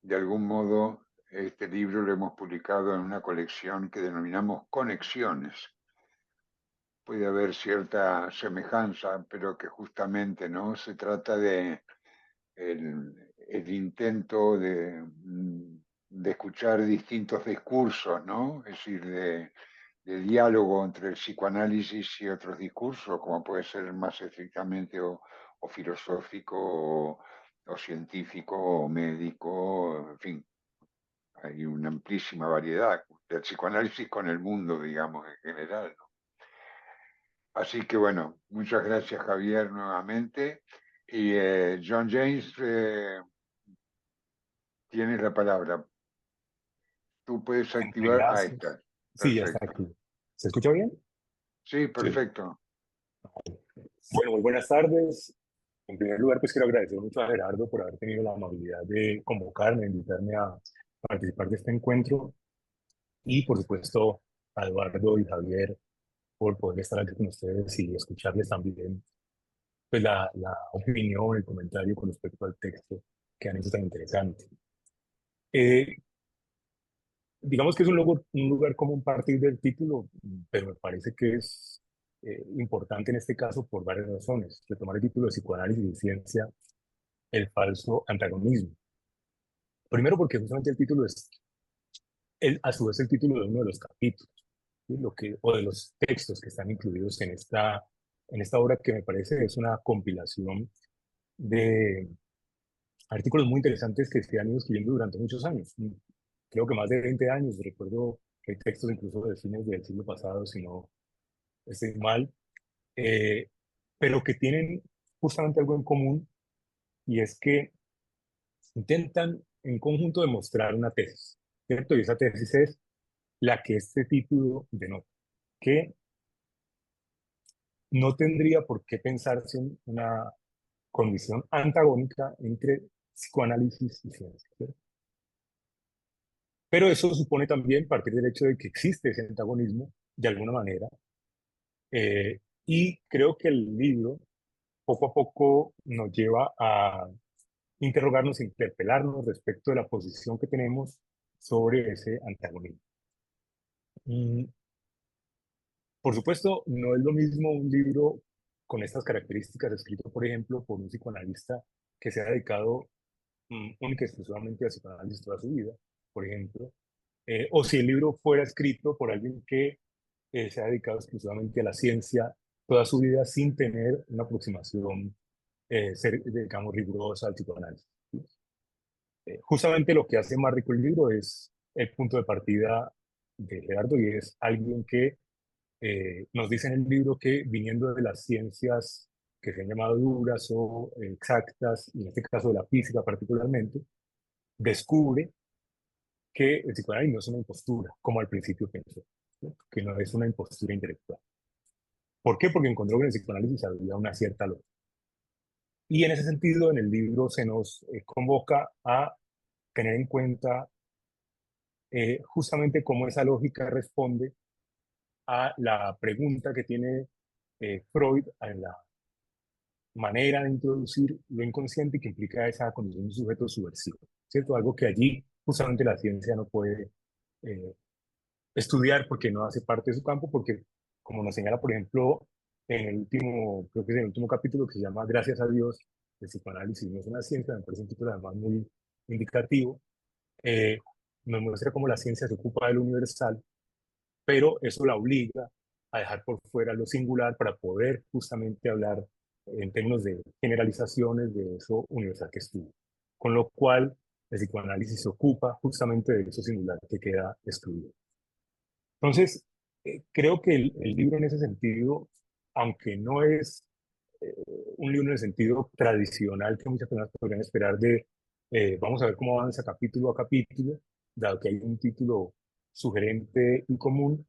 De algún modo, este libro lo hemos publicado en una colección que denominamos Conexiones. Puede haber cierta semejanza, pero que justamente no se trata de el intento de escuchar distintos discursos, ¿no? Es decir, de diálogo entre el psicoanálisis y otros discursos, como puede ser más estrictamente o filosófico o científico o médico, en fin, hay una amplísima variedad del psicoanálisis con el mundo, digamos, en general, ¿no? Así que bueno, muchas gracias Javier nuevamente. Y John James, tienes la palabra. Tú puedes activar. Ahí Gracias. está. Sí, ya está Perfecto. aquí. ¿Se escucha bien? Sí, Sí. perfecto. Bueno, muy buenas tardes. En primer lugar, pues quiero agradecer mucho a Gerardo por haber tenido la amabilidad de convocarme, invitarme a participar de este encuentro y, por supuesto, a Eduardo y Javier por poder estar aquí con ustedes y escucharles también pues, la opinión, el comentario con respecto al texto que han hecho tan interesante. Digamos que es un lugar común partir del título, pero me parece que es importante en este caso por varias razones. Retomar el título de psicoanálisis y ciencia, el falso antagonismo. Primero porque justamente el título es, a su vez, el título de uno de los capítulos, ¿sí? O de los textos que están incluidos en esta obra que me parece es una compilación de artículos muy interesantes que se han ido escribiendo durante muchos años. Creo que más de 20 años. Recuerdo que hay textos incluso de fines del siglo pasado, si no estoy mal, eh, pero que tienen justamente algo en común, y es que intentan en conjunto demostrar una tesis, ¿cierto? Y esa tesis es la que este título denota, que no tendría por qué pensarse en una condición antagónica entre psicoanálisis y ciencia, ¿cierto? Pero eso supone también partir del hecho de que existe ese antagonismo de alguna manera, y creo que el libro poco a poco nos lleva a interrogarnos, interpelarnos respecto de la posición que tenemos sobre ese antagonismo. Por supuesto, no es lo mismo un libro con estas características escrito, por ejemplo, por un psicoanalista que se ha dedicado única y exclusivamente a psicoanálisis toda su vida, por ejemplo, o si el libro fuera escrito por alguien que se ha dedicado exclusivamente a la ciencia toda su vida sin tener una aproximación, digamos, rigurosa al psicoanálisis. Justamente lo que hace más rico el libro es el punto de partida de Gerardo, y es alguien que nos dice en el libro que viniendo de las ciencias que se han llamado duras o exactas, y en este caso de la física particularmente, descubre que el psicoanálisis no es una impostura, como al principio pensó, ¿no? Que no es una impostura intelectual. ¿Por qué? Porque encontró que en el psicoanálisis había una cierta lógica. Y en ese sentido, en el libro se nos convoca a tener en cuenta justamente cómo esa lógica responde a la pregunta que tiene Freud en la manera de introducir lo inconsciente que implica esa condición de un sujeto subversivo, ¿cierto? Algo que allí justamente la ciencia no puede estudiar porque no hace parte de su campo, porque como nos señala, por ejemplo, en el último, creo que es el último capítulo que se llama Gracias a Dios, el psicoanálisis no es una ciencia, me parece un título además muy indicativo, eh, nos muestra cómo la ciencia se ocupa del universal, pero eso la obliga a dejar por fuera lo singular para poder justamente hablar en términos de generalizaciones de eso universal que estudia. Con lo cual, el psicoanálisis se ocupa justamente de eso singular que queda excluido. Entonces, creo que el libro en ese sentido, aunque no es eh, un libro en el sentido tradicional que muchas personas podrían esperar de vamos a ver cómo avanza capítulo a capítulo, dado que hay un título sugerente y común,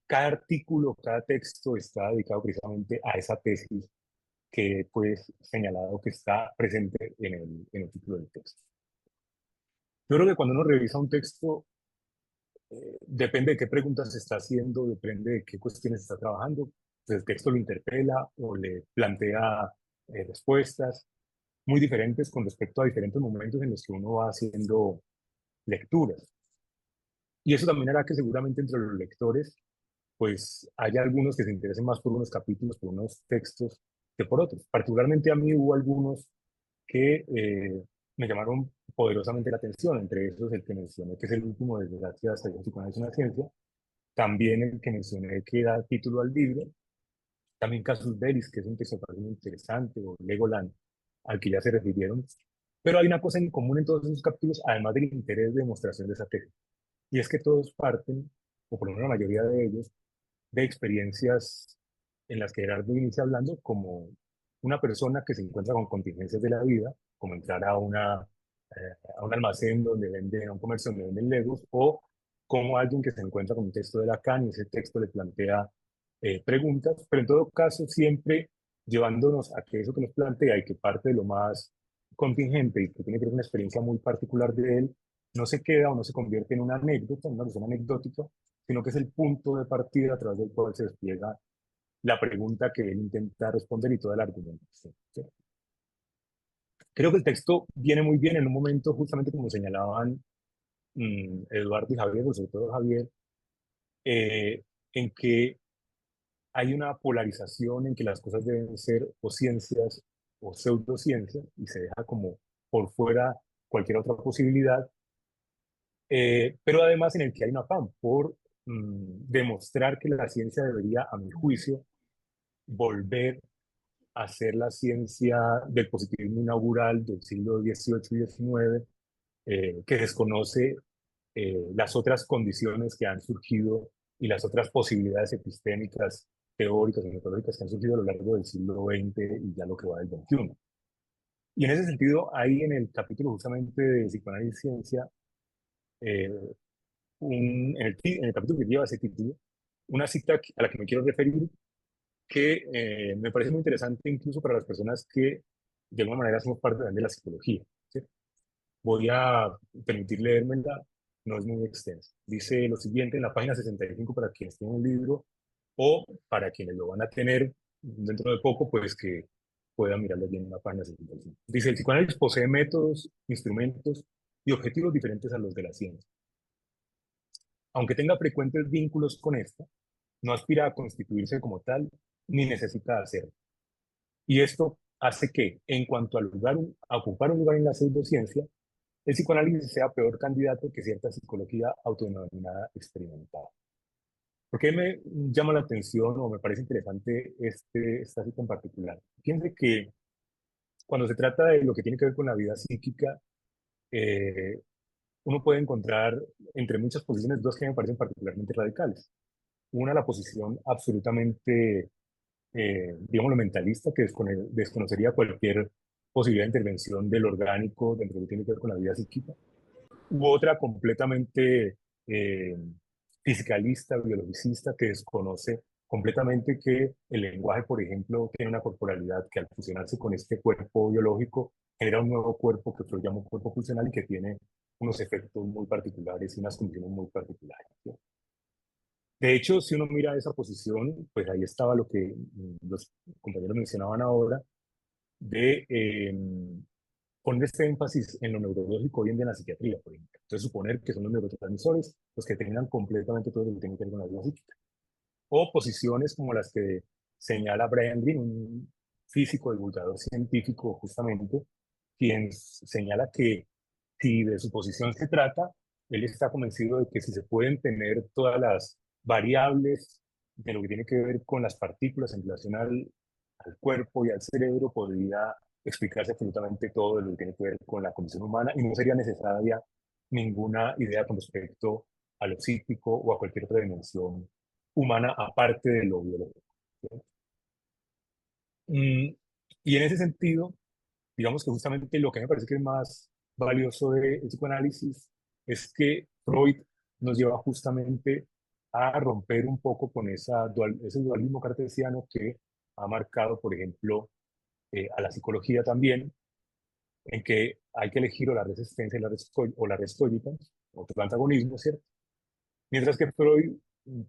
cada artículo, cada texto está dedicado precisamente a esa tesis que pues señalado que está presente en el título del texto. Yo creo que cuando uno revisa un texto, depende de qué preguntas se está haciendo, depende de qué cuestiones está trabajando, pues el texto lo interpela o le plantea respuestas muy diferentes con respecto a diferentes momentos en los que uno va haciendo lecturas. Y eso también hará que seguramente entre los lectores pues haya algunos que se interesen más por unos capítulos, por unos textos, que por otros. Particularmente a mí hubo algunos que me llamaron poderosamente la atención, entre esos el que mencioné, que es el último, desde Gracias a Dios y una ciencia, también el que mencioné que da título al libro, también Casus Belli, que es un texto muy interesante, o Legoland, al que ya se refirieron, pero hay una cosa en común en todos esos capítulos, además del interés de demostración de esa tesis, y es que todos parten, o por lo menos la mayoría de ellos, de experiencias en las que Gerardo inicia hablando como una persona que se encuentra con contingencias de la vida, como entrar a un almacén donde venden, a un comercio donde venden Legos, o como alguien que se encuentra con un texto de Lacan y ese texto le plantea preguntas, pero en todo caso siempre llevándonos a que eso que nos plantea y que parte de lo más contingente y que tiene que ver con una experiencia muy particular de él, no se queda o no se convierte en una anécdota, en una versión anecdótica, sino que es el punto de partida a través del cual se despliega la pregunta que él intenta responder y toda la argumentación. ¿Sí? Creo que el texto viene muy bien en un momento, justamente como señalaban Eduardo y Javier, o sobre todo Javier, en que hay una polarización en que las cosas deben ser o ciencias o pseudociencias y se deja como por fuera cualquier otra posibilidad, pero además en el que hay un afán por demostrar que la ciencia debería, a mi juicio, volver a ser la ciencia del positivismo inaugural del siglo XVIII y XIX, que desconoce las otras condiciones que han surgido y las otras posibilidades epistémicas, teóricas y metodológicas que han surgido a lo largo del siglo XX y ya lo que va del XXI. Y en ese sentido, hay en el capítulo justamente de Psicoanálisis y Ciencia, eh, en el capítulo que lleva ese título, una cita a la que me quiero referir, que me parece muy interesante incluso para las personas que de alguna manera somos parte también de la psicología. ¿Sí? Voy a permitir leérmela, no es muy extensa. Dice lo siguiente en la página 65 para quienes tienen un libro o para quienes lo van a tener dentro de poco, pues que puedan mirarlo bien en la página 65. Dice, el psicoanálisis posee métodos, instrumentos y objetivos diferentes a los de la ciencia. Aunque tenga frecuentes vínculos con esta, no aspira a constituirse como tal, ni necesita hacerlo. Y esto hace que, en cuanto a ocupar un lugar en la pseudociencia, el psicoanálisis sea peor candidato que cierta psicología autodenominada experimental. ¿Por qué me llama la atención o me parece interesante esta cita en particular? Fíjense que cuando se trata de lo que tiene que ver con la vida psíquica, eh, uno puede encontrar entre muchas posiciones dos que me parecen particularmente radicales. Una, la posición absolutamente, digamos, mentalista, que desconocería cualquier posibilidad de intervención del orgánico dentro de lo que tiene que ver con la vida psíquica. U otra completamente eh, fisicalista, biologicista, que desconoce completamente que el lenguaje, por ejemplo, tiene una corporalidad que al fusionarse con este cuerpo biológico genera un nuevo cuerpo que yo llamo cuerpo funcional y que tiene unos efectos muy particulares y unas condiciones muy particulares. ¿Sí? De hecho, si uno mira esa posición, pues ahí estaba lo que los compañeros mencionaban ahora, de poner este énfasis en lo neurológico hoy en día en la psiquiatría, por ejemplo. Entonces, suponer que son los neurotransmisores los que determinan completamente todo lo que tiene que ver con la vida psíquica. O posiciones como las que señala Brian Greene, un físico divulgador científico justamente, quien señala que si de su posición se trata, él está convencido de que si se pueden tener todas las variables de lo que tiene que ver con las partículas en relación al cuerpo y al cerebro, podría explicarse absolutamente todo de lo que tiene que ver con la condición humana y no sería necesaria ninguna idea con respecto a lo psíquico o a cualquier otra dimensión humana aparte de lo biológico. ¿Sí? Y en ese sentido, digamos que justamente lo que me parece que es más valioso del psicoanálisis es que Freud nos lleva justamente a romper un poco con ese dualismo cartesiano que ha marcado, por ejemplo, a la psicología también, en que hay que elegir o la resistencia o la res cogitans, otro antagonismo, ¿cierto? Mientras que Freud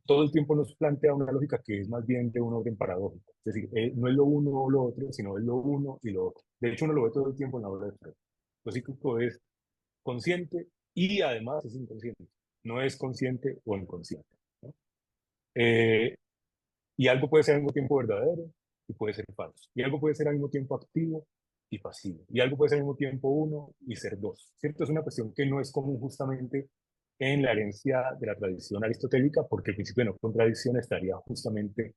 todo el tiempo nos plantea una lógica que es más bien de un orden paradójico. Es decir, no es lo uno o lo otro, sino es lo uno y lo otro. De hecho, uno lo ve todo el tiempo en la obra de Freud. Lo psíquico es consciente y además es inconsciente. No es consciente o inconsciente, ¿no? Y algo puede ser al mismo tiempo verdadero y puede ser falso. Y algo puede ser al mismo tiempo activo y pasivo. Y algo puede ser al mismo tiempo uno y ser dos. ¿Cierto? Es una cuestión que no es común justamente en la herencia de la tradición aristotélica, porque el principio de no contradicción estaría justamente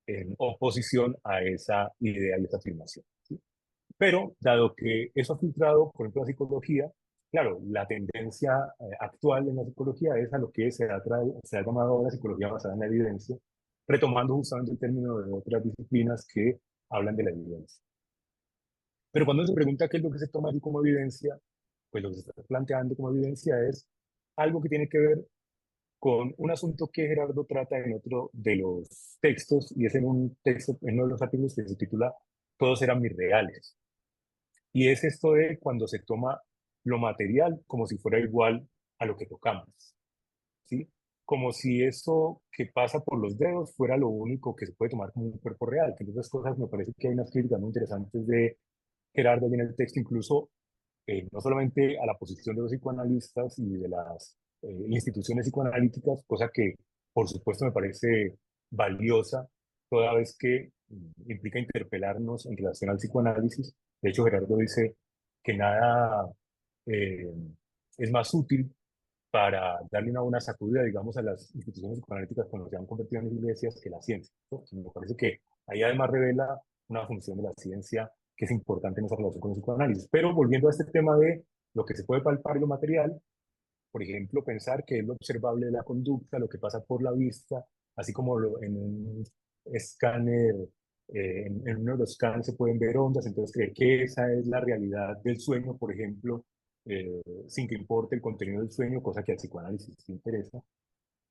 en oposición a esa idea y esa afirmación, ¿sí? Pero, dado que eso ha filtrado, por ejemplo, la psicología, claro, la tendencia actual en la psicología es a lo que se ha llamado ahora psicología basada en la evidencia, retomando justamente el término de otras disciplinas que hablan de la evidencia. Pero cuando se pregunta qué es lo que se toma aquí como evidencia, pues lo que se está planteando como evidencia es algo que tiene que ver con un asunto que Gerardo trata en otro de los textos, y es en un texto, en uno de los artículos que se titula Todos eran mis reales. Y es esto de cuando se toma lo material como si fuera igual a lo que tocamos, ¿sí? Como si eso que pasa por los dedos fuera lo único que se puede tomar como un cuerpo real. Que esas cosas me parece que hay unas críticas muy interesantes de Gerardo en el texto, incluso no solamente a la posición de los psicoanalistas y de las instituciones psicoanalíticas, cosa que por supuesto me parece valiosa, toda vez que implica interpelarnos en relación al psicoanálisis. De hecho, Gerardo dice que nada eh, es más útil para darle una buena sacudida, digamos, a las instituciones psicoanalíticas cuando se han convertido en iglesias que la ciencia, ¿no? Me parece que ahí además revela una función de la ciencia que es importante en esa relación con el psicoanálisis. Pero volviendo a este tema de lo que se puede palpar y lo material, por ejemplo, pensar que es lo observable de la conducta, lo que pasa por la vista, así como en un escáner, en uno de los scans se pueden ver ondas, entonces creer que esa es la realidad del sueño, por ejemplo, sin que importe el contenido del sueño, cosa que al psicoanálisis le interesa.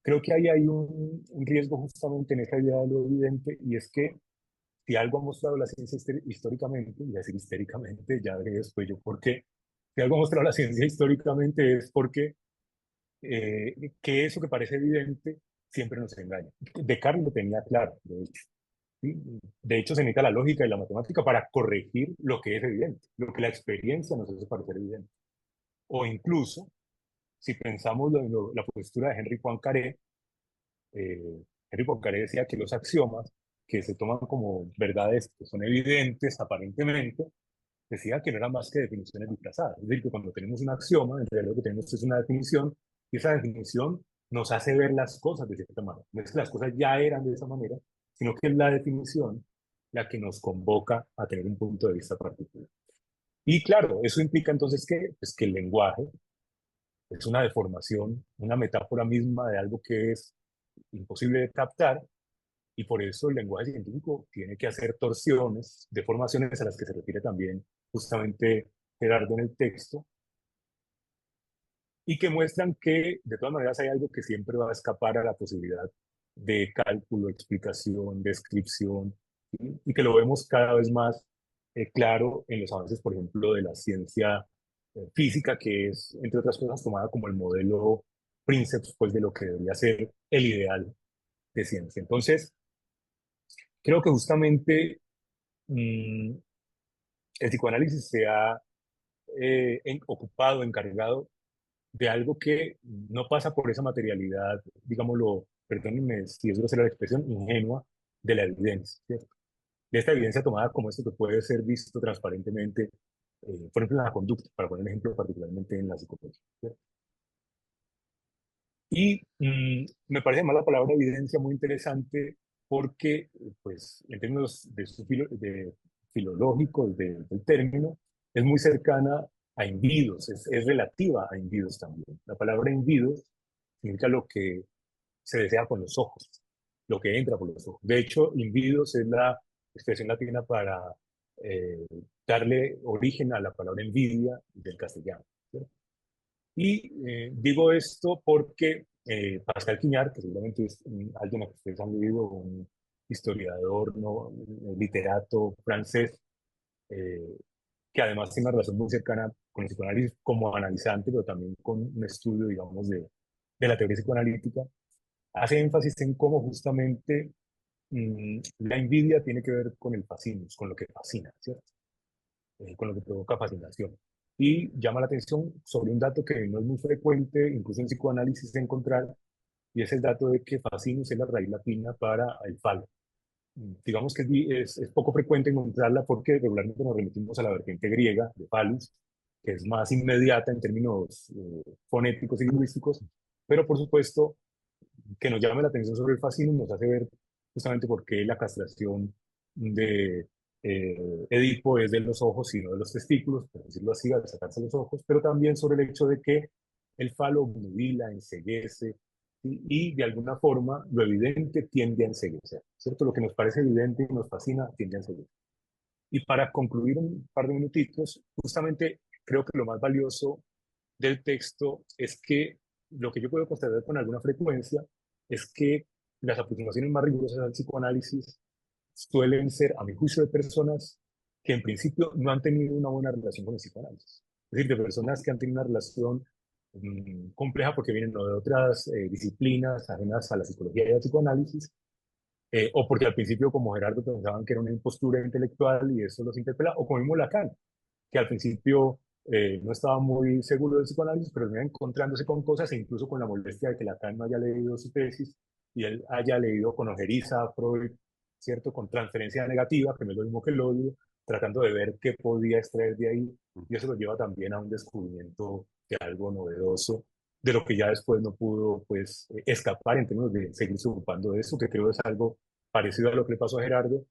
Creo que ahí hay un riesgo justamente en esa idea de lo evidente, y es que si algo ha mostrado la ciencia históricamente, y decir históricamente, ya veré después yo por qué, si algo ha mostrado la ciencia históricamente es porque que eso que parece evidente siempre nos engaña. Descartes lo tenía claro, de hecho. ¿Sí? De hecho, se necesita la lógica y la matemática para corregir lo que es evidente, lo que la experiencia nos hace parecer evidente. O incluso, si pensamos en la postura de Henri Poincaré, Henri Poincaré decía que los axiomas que se toman como verdades que son evidentes aparentemente, decía que no eran más que definiciones disfrazadas. Es decir, que cuando tenemos un axioma, en realidad lo que tenemos es una definición, y esa definición nos hace ver las cosas de cierta manera. No es que las cosas ya eran de esa manera, sino que es la definición la que nos convoca a tener un punto de vista particular. Y claro, eso implica entonces que, pues, que el lenguaje es una deformación, una metáfora misma de algo que es imposible de captar, y por eso el lenguaje científico tiene que hacer torsiones, deformaciones a las que se refiere también justamente Gerardo en el texto, y que muestran que de todas maneras hay algo que siempre va a escapar a la posibilidad de cálculo, explicación, descripción, ¿sí? Y que lo vemos cada vez más claro en los avances, por ejemplo, de la ciencia física, que es, entre otras cosas, tomada como el modelo Princeps, pues, de lo que debería ser el ideal de ciencia. Entonces, creo que justamente el psicoanálisis se ha ocupado, encargado de algo que no pasa por esa materialidad, digámoslo, perdónenme si es grosera la expresión, ingenua de la evidencia, ¿cierto? De esta evidencia tomada como esto que puede ser visto transparentemente, por ejemplo, en la conducta, para poner un ejemplo particularmente en la psicología, ¿cierto? Y me parece más la palabra evidencia muy interesante porque, pues, en términos de filológicos del término, es muy cercana a individuos, es relativa a individuos también. La palabra individuos significa lo que se desea con los ojos, lo que entra por los ojos. De hecho, individuos es la expresión latina para eh, darle origen a la palabra envidia del castellano, ¿cierto? Y digo esto porque Pascal Quignard, que seguramente es alguien a que ustedes han leído, un historiador, ¿no? Literato francés, eh, que además tiene una relación muy cercana con el psicoanálisis como analizante, pero también con un estudio, digamos, de la teoría psicoanalítica, hace énfasis en cómo justamente la envidia tiene que ver con el fascinus, con lo que fascina, ¿cierto? Con lo que provoca fascinación. Y llama la atención sobre un dato que no es muy frecuente, incluso en psicoanálisis, encontrar, y es el dato de que fascinus es la raíz latina para el falo. Digamos que es poco frecuente encontrarla porque regularmente nos remitimos a la vertiente griega de phallus, que es más inmediata en términos fonéticos y lingüísticos, pero por supuesto que nos llame la atención sobre el fascismo nos hace ver justamente por qué la castración de Edipo es de los ojos y no de los testículos, por decirlo así, al sacarse los ojos, pero también sobre el hecho de que el falo obnubila, enceguece, y de alguna forma lo evidente tiende a enceguecer, ¿cierto? Lo que nos parece evidente y nos fascina tiende a enceguecer. Y para concluir un par de minutitos, justamente creo que lo más valioso del texto es que lo que yo puedo constatar con alguna frecuencia es que las aproximaciones más rigurosas al psicoanálisis suelen ser, a mi juicio, de personas que en principio no han tenido una buena relación con el psicoanálisis. Es decir, de personas que han tenido una relación compleja porque vienen ¿no? de otras disciplinas ajenas a la psicología y al psicoanálisis, o porque al principio, como Gerardo, pensaban que era una impostura intelectual y eso los interpela, o como mismo Lacan, que al principio no estaba muy seguro del psicoanálisis, pero venía encontrándose con cosas e incluso con la molestia de que Lacan no haya leído su tesis y él haya leído con ojeriza a Freud, ¿cierto? Con transferencia negativa, que no es lo mismo que el odio, tratando de ver qué podía extraer de ahí. Y eso lo lleva también a un descubrimiento de algo novedoso, de lo que ya después no pudo pues, escapar en términos de seguirse ocupando de eso, que creo es algo parecido a lo que le pasó a Gerardo,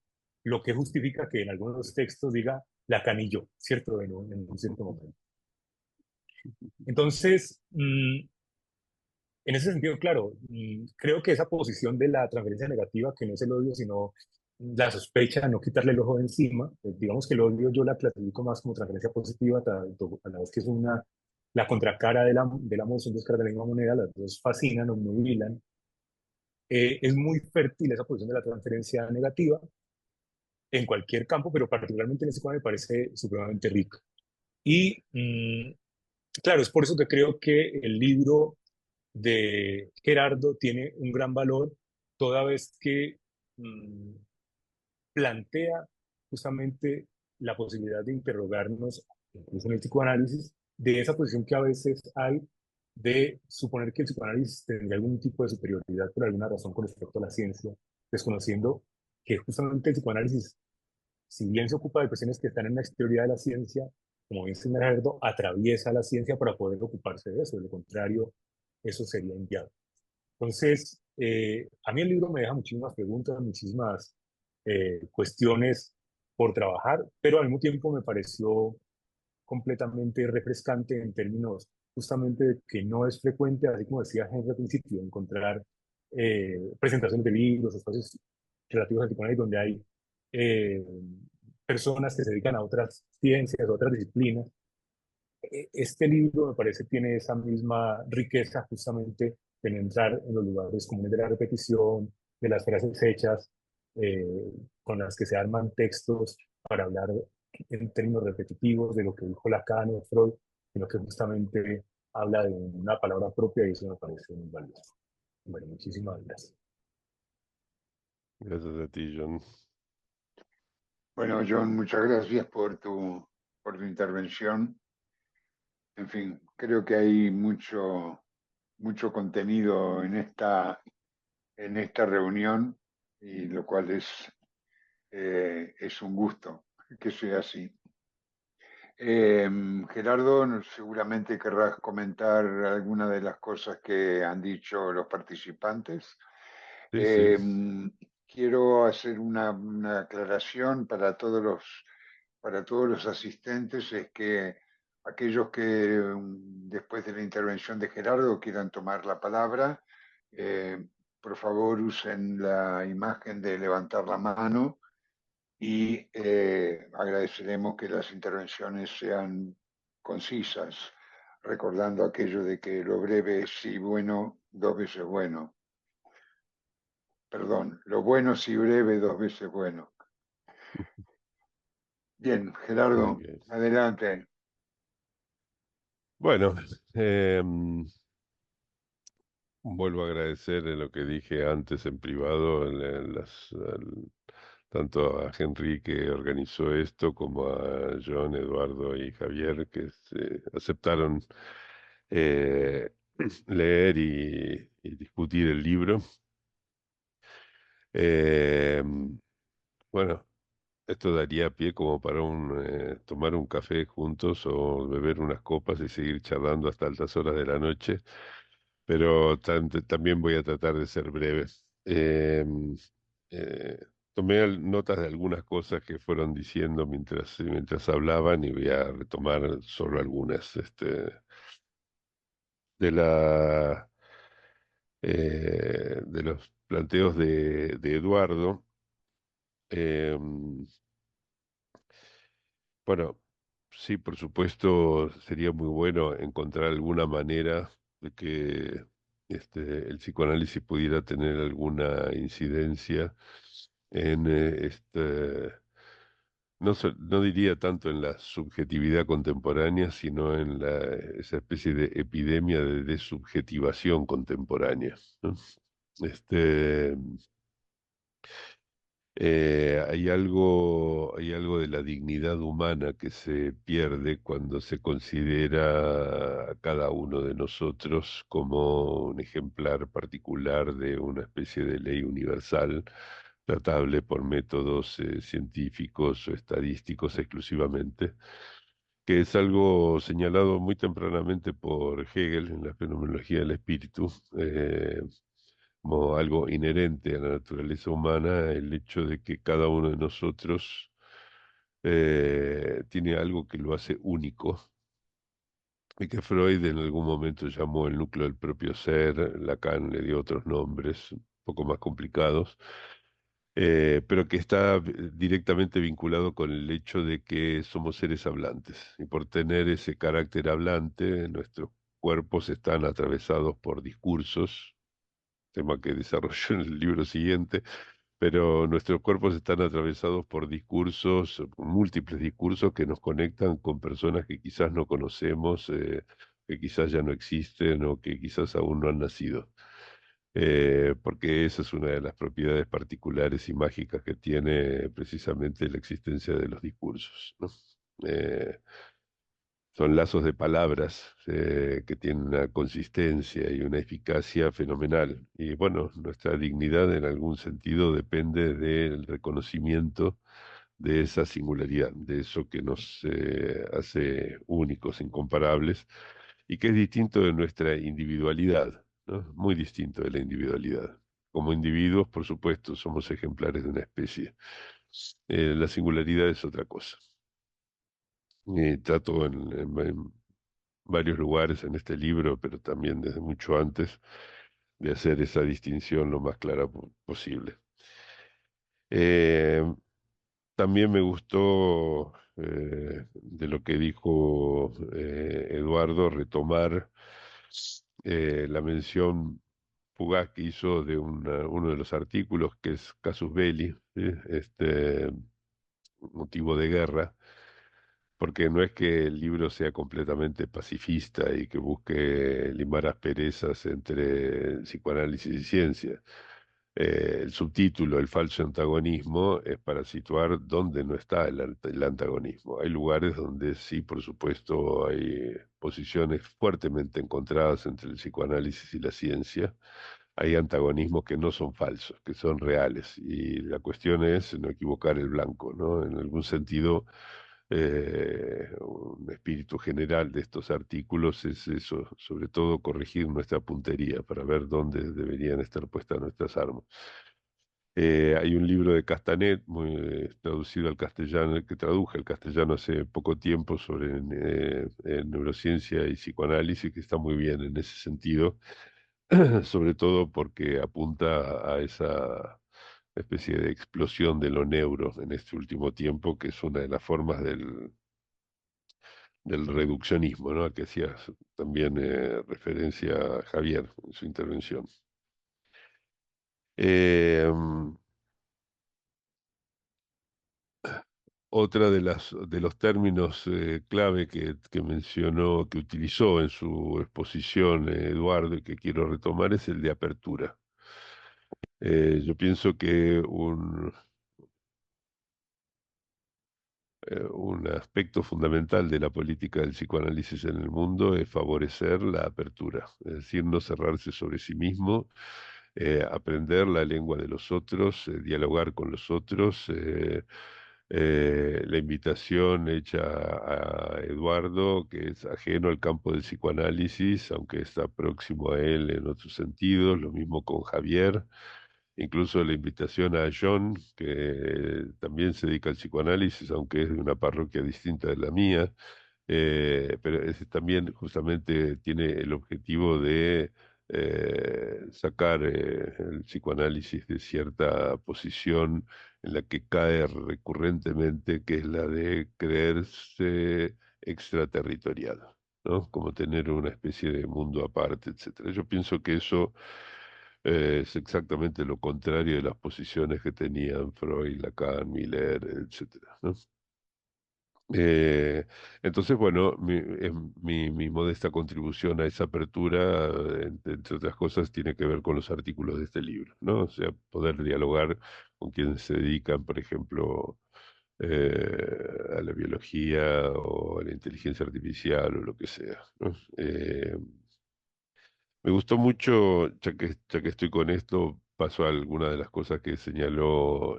lo que justifica que en algunos textos diga Lacanillo, ¿cierto? En un cierto momento. Entonces, en ese sentido, claro, creo que esa posición de la transferencia negativa, que no es el odio, sino la sospecha, no quitarle el ojo de encima, digamos que el odio yo la clasifico más como transferencia positiva, a la vez que es la contracara de la emoción, dos caras de la misma moneda, las dos fascinan, nos movilan. Es muy fértil esa posición de la transferencia negativa en cualquier campo, pero particularmente en ese campo me parece supremamente rica. Y claro, es por eso que creo que el libro de Gerardo tiene un gran valor, toda vez que plantea justamente la posibilidad de interrogarnos, incluso en el psicoanálisis, de esa posición que a veces hay de suponer que el psicoanálisis tendría algún tipo de superioridad por alguna razón con respecto a la ciencia, desconociendo que justamente el psicoanálisis, si bien se ocupa de cuestiones que están en la exterioridad de la ciencia, como dice Gerardo, atraviesa la ciencia para poder ocuparse de eso. De lo contrario, eso sería inviable. Entonces, a mí el libro me deja muchísimas preguntas, muchísimas cuestiones por trabajar, pero al mismo tiempo me pareció completamente refrescante en términos justamente de que no es frecuente, así como decía Henry al principio, encontrar presentaciones de libros, espacios relativos al psicoanálisis donde hay eh, personas que se dedican a otras ciencias, a otras disciplinas. Este libro me parece tiene esa misma riqueza justamente de no entrar en los lugares comunes de la repetición, de las frases hechas, eh, con las que se arman textos para hablar en términos repetitivos de lo que dijo Lacan o Freud, sino que justamente habla de una palabra propia y eso me parece muy valioso. Bueno, muchísimas gracias. Gracias a ti, John. Bueno, John, muchas gracias por tu intervención. En fin, creo que hay mucho contenido en esta reunión, y lo cual es un gusto que sea así. Gerardo, seguramente querrás comentar alguna de las cosas que han dicho los participantes. Sí, sí. Quiero hacer una aclaración para todos los asistentes, es que aquellos que después de la intervención de Gerardo quieran tomar la palabra, eh, por favor usen la imagen de levantar la mano, y agradeceremos que las intervenciones sean concisas, recordando aquello de que lo breve es si bueno, dos veces bueno. Perdón, lo bueno si breve, dos veces bueno. Bien, Gerardo, Ok. adelante. Bueno, vuelvo a agradecer lo que dije antes en privado, tanto a Henry que organizó esto, como a John, Eduardo y Javier que aceptaron eh, leer y discutir el libro. Eh, bueno, esto daría pie como para tomar un café juntos o beber unas copas y seguir charlando hasta altas horas de la noche, pero también voy a tratar de ser breve. Eh, Tomé notas de algunas cosas que fueron diciendo mientras hablaban, y voy a retomar solo algunas de los planteos de Eduardo. Em, Bueno, sí, por supuesto, sería muy bueno encontrar alguna manera de que el psicoanálisis pudiera tener alguna incidencia en no diría tanto en la subjetividad contemporánea, sino en esa especie de epidemia de desubjetivación contemporánea, ¿no? Este, hay algo de la dignidad humana que se pierde cuando se considera a cada uno de nosotros como un ejemplar particular de una especie de ley universal, tratable por métodos científicos o estadísticos exclusivamente, que es algo señalado muy tempranamente por Hegel en la fenomenología del espíritu. Como algo inherente a la naturaleza humana, el hecho de que cada uno de nosotros tiene algo que lo hace único, y que Freud en algún momento llamó el núcleo del propio ser. Lacan le dio otros nombres un poco más complicados, pero que está directamente vinculado con el hecho de que somos seres hablantes, y por tener ese carácter hablante, nuestros cuerpos están atravesados por discursos, tema que desarrolló en el libro siguiente, pero nuestros cuerpos están atravesados por discursos, por múltiples discursos que nos conectan con personas que quizás no conocemos, que quizás ya no existen o que quizás aún no han nacido. Porque esa es una de las propiedades particulares y mágicas que tiene precisamente la existencia de los discursos, ¿no? Eh, Son lazos de palabras que tienen una consistencia y una eficacia fenomenal. Y bueno, nuestra dignidad en algún sentido depende del reconocimiento de esa singularidad, de eso que nos hace únicos, incomparables, y que es distinto de nuestra individualidad, ¿no? Muy distinto de la individualidad. Como individuos, por supuesto, somos ejemplares de una especie. La singularidad es otra cosa. Trato en varios lugares en este libro, pero también desde mucho antes, de hacer esa distinción lo más clara posible. Eh, También me gustó de lo que dijo Eduardo, retomar la mención fugaz que hizo de uno de los artículos, que es Casus Belli, ¿sí? Motivo de guerra, porque no es que el libro sea completamente pacifista y que busque limar asperezas entre psicoanálisis y ciencia. el subtítulo, el falso antagonismo, es para situar dónde no está el antagonismo. Hay lugares donde sí, por supuesto, hay posiciones fuertemente encontradas entre el psicoanálisis y la ciencia. Hay antagonismos que no son falsos, que son reales. Y la cuestión es no equivocar el blanco, ¿no? En algún sentido, un espíritu general de estos artículos es eso, sobre todo corregir nuestra puntería para ver dónde deberían estar puestas nuestras armas. Hay un libro de Castanet, muy, traducido al castellano, que traduje al castellano hace poco tiempo sobre neurociencia y psicoanálisis, que está muy bien en ese sentido, sobre todo porque apunta a esa especie de explosión de lo neuro en este último tiempo, que es una de las formas del reduccionismo, ¿no? Al que hacía también referencia Javier en su intervención. Mm, Otra de los términos clave que mencionó, que utilizó en su exposición Eduardo y que quiero retomar es el de apertura. Yo pienso que un aspecto fundamental de la política del psicoanálisis en el mundo es favorecer la apertura, es decir, no cerrarse sobre sí mismo, aprender la lengua de los otros, dialogar con los otros. La invitación hecha a Eduardo, que es ajeno al campo del psicoanálisis, aunque está próximo a él en otros sentidos, lo mismo con Javier. Incluso la invitación a John, que también se dedica al psicoanálisis, aunque es de una parroquia distinta de la mía, pero ese también justamente tiene el objetivo de sacar el psicoanálisis de cierta posición en la que cae recurrentemente, que es la de creerse extraterritorial, ¿no? Como tener una especie de mundo aparte, etcétera. Yo pienso que eso es exactamente lo contrario de las posiciones que tenían Freud, Lacan, Miller, etcétera, ¿no? Eh, entonces, bueno, mi modesta contribución a esa apertura, entre otras cosas, tiene que ver con los artículos de este libro, ¿no? O sea, poder dialogar con quienes se dedican, por ejemplo, a la biología o a la inteligencia artificial o lo que sea, ¿no? Me gustó mucho, ya que estoy con esto, paso a alguna de las cosas que señaló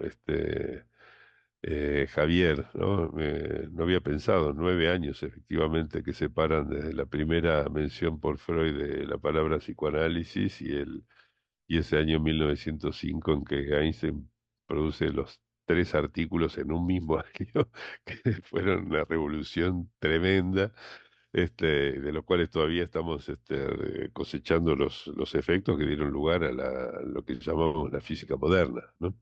Javier, ¿no? No había pensado, 9 años efectivamente que separan desde la primera mención por Freud de la palabra psicoanálisis y ese año 1905 en que Einstein produce los 3 artículos en un mismo año, que fueron una revolución tremenda, de los cuales todavía estamos cosechando los efectos que dieron lugar a lo que llamamos la física moderna, ¿no?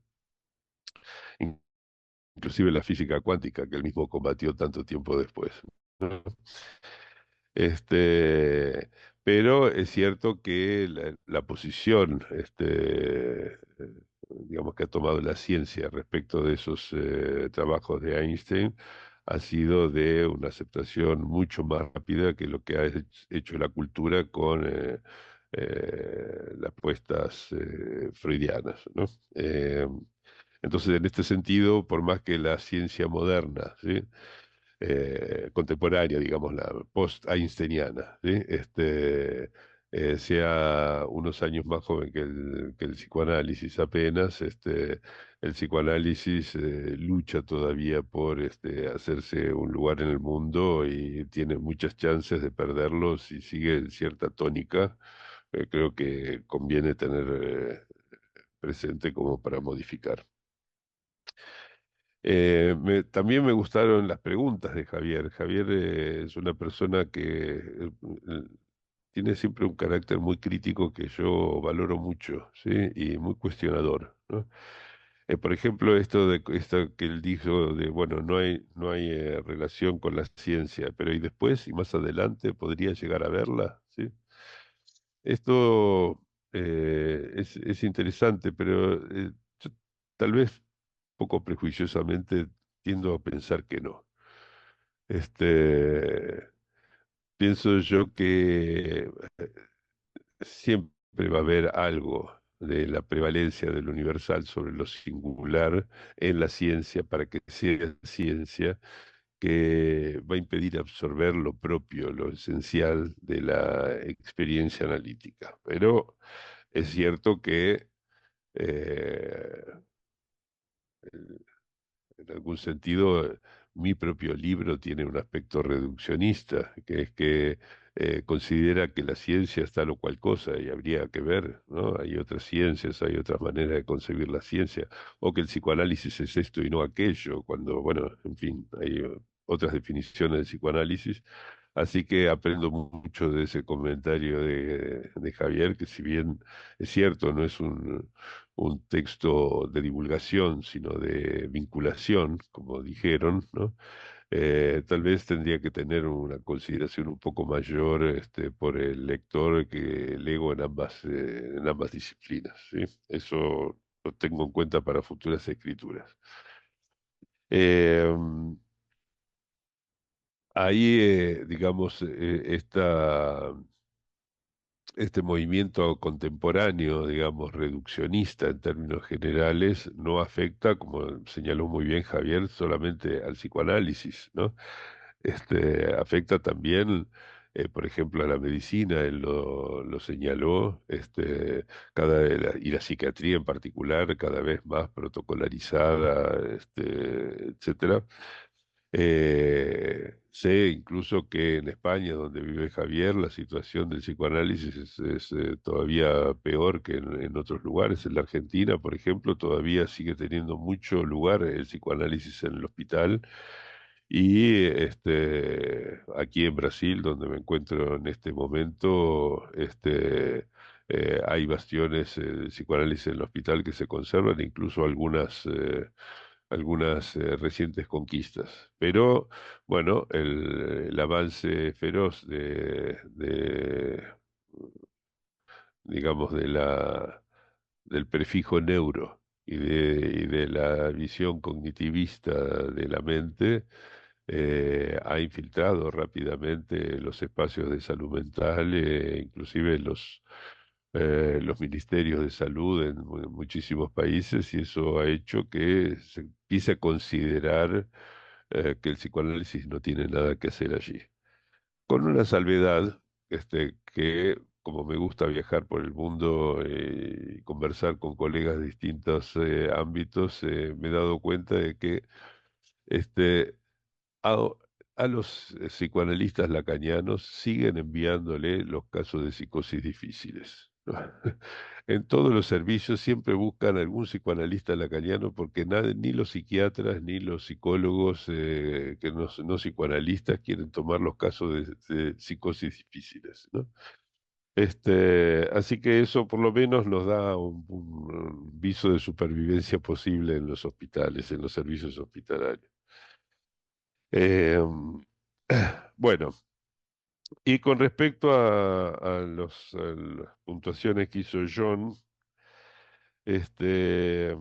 Inclusive la física cuántica, que él mismo combatió tanto tiempo después, ¿no? Este, pero es cierto que la posición, digamos, que ha tomado la ciencia respecto de esos trabajos de Einstein ha sido de una aceptación mucho más rápida que lo que ha hecho la cultura con las puestas freudianas, ¿no? Entonces, en este sentido, por más que la ciencia moderna, ¿sí? Contemporánea, digamos, la post-einsteiniana, ¿sí? Sea unos años más joven que el psicoanálisis apenas, el psicoanálisis lucha todavía por hacerse un lugar en el mundo y tiene muchas chances de perderlo si sigue cierta tónica. Creo que conviene tener presente como para modificar. También me gustaron las preguntas de Javier. Javier es una persona que tiene siempre un carácter muy crítico que yo valoro mucho, ¿sí? Y muy cuestionador, ¿no? Por ejemplo, esto que él dijo de, bueno, no hay relación con la ciencia, pero y después y más adelante podría llegar a verla, ¿sí? Esto es interesante, pero yo tal vez poco prejuiciosamente tiendo a pensar que no. Este, Pienso yo que siempre va a haber algo de la prevalencia del universal sobre lo singular en la ciencia para que sea ciencia, que va a impedir absorber lo propio, lo esencial de la experiencia analítica. Pero es cierto que eh, en algún sentido, mi propio libro tiene un aspecto reduccionista, que es que considera que la ciencia es tal o cual cosa y habría que ver, ¿no? Hay otras ciencias, hay otras maneras de concebir la ciencia, o que el psicoanálisis es esto y no aquello, cuando, bueno, en fin, hay otras definiciones del psicoanálisis. Así que aprendo mucho de ese comentario de Javier, que si bien es cierto, no es un texto de divulgación, sino de vinculación, como dijeron, ¿no? Tal vez tendría que tener una consideración un poco mayor por el lector que leo en ambas disciplinas, ¿sí? Eso lo tengo en cuenta para futuras escrituras. Eh, Ahí, digamos, este movimiento contemporáneo, digamos, reduccionista en términos generales, no afecta, como señaló muy bien Javier, solamente al psicoanálisis, ¿no? Afecta también, por ejemplo, a la medicina, él lo señaló, y la psiquiatría en particular, cada vez más protocolarizada, etcétera. Sé incluso que en España, donde vive Javier, la situación del psicoanálisis es todavía peor que en otros lugares. En la Argentina, por ejemplo, todavía sigue teniendo mucho lugar el psicoanálisis en el hospital. Y aquí en Brasil, donde me encuentro en este momento, hay bastiones de psicoanálisis en el hospital que se conservan, incluso algunas recientes conquistas. Pero bueno, el avance feroz digamos, del prefijo neuro y de la visión cognitivista de la mente ha infiltrado rápidamente los espacios de salud mental, inclusive los ministerios de salud en muchísimos países, y eso ha hecho que se empiece a considerar que el psicoanálisis no tiene nada que hacer allí. Con una salvedad, que como me gusta viajar por el mundo y conversar con colegas de distintos ámbitos, me he dado cuenta de que este, a, a los psicoanalistas lacanianos siguen enviándole los casos de psicosis difíciles, ¿no? En todos los servicios siempre buscan algún psicoanalista lacaniano porque ni los psiquiatras ni los psicólogos que no psicoanalistas quieren tomar los casos de psicosis difíciles, ¿no? Así que eso por lo menos nos da un viso de supervivencia posible en los hospitales, en los servicios hospitalarios. Eh, bueno, y con respecto a las puntuaciones que hizo John, este,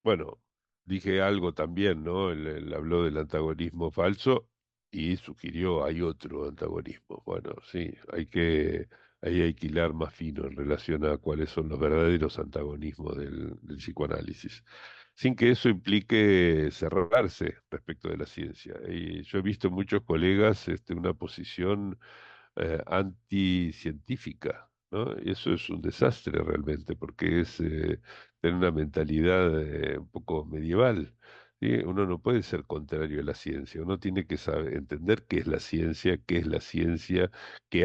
bueno, dije algo también, ¿no? Él habló del antagonismo falso y sugirió hay otro antagonismo. Bueno, sí, ahí hay que hilar más fino en relación a cuáles son los verdaderos antagonismos del psicoanálisis, sin que eso implique cerrarse respecto de la ciencia. Y yo he visto en muchos colegas una posición anticientífica, ¿no? Y eso es un desastre realmente, porque es tener una mentalidad un poco medieval. ¿Sí? Uno no puede ser contrario a la ciencia, uno tiene que saber, entender qué es la ciencia, qué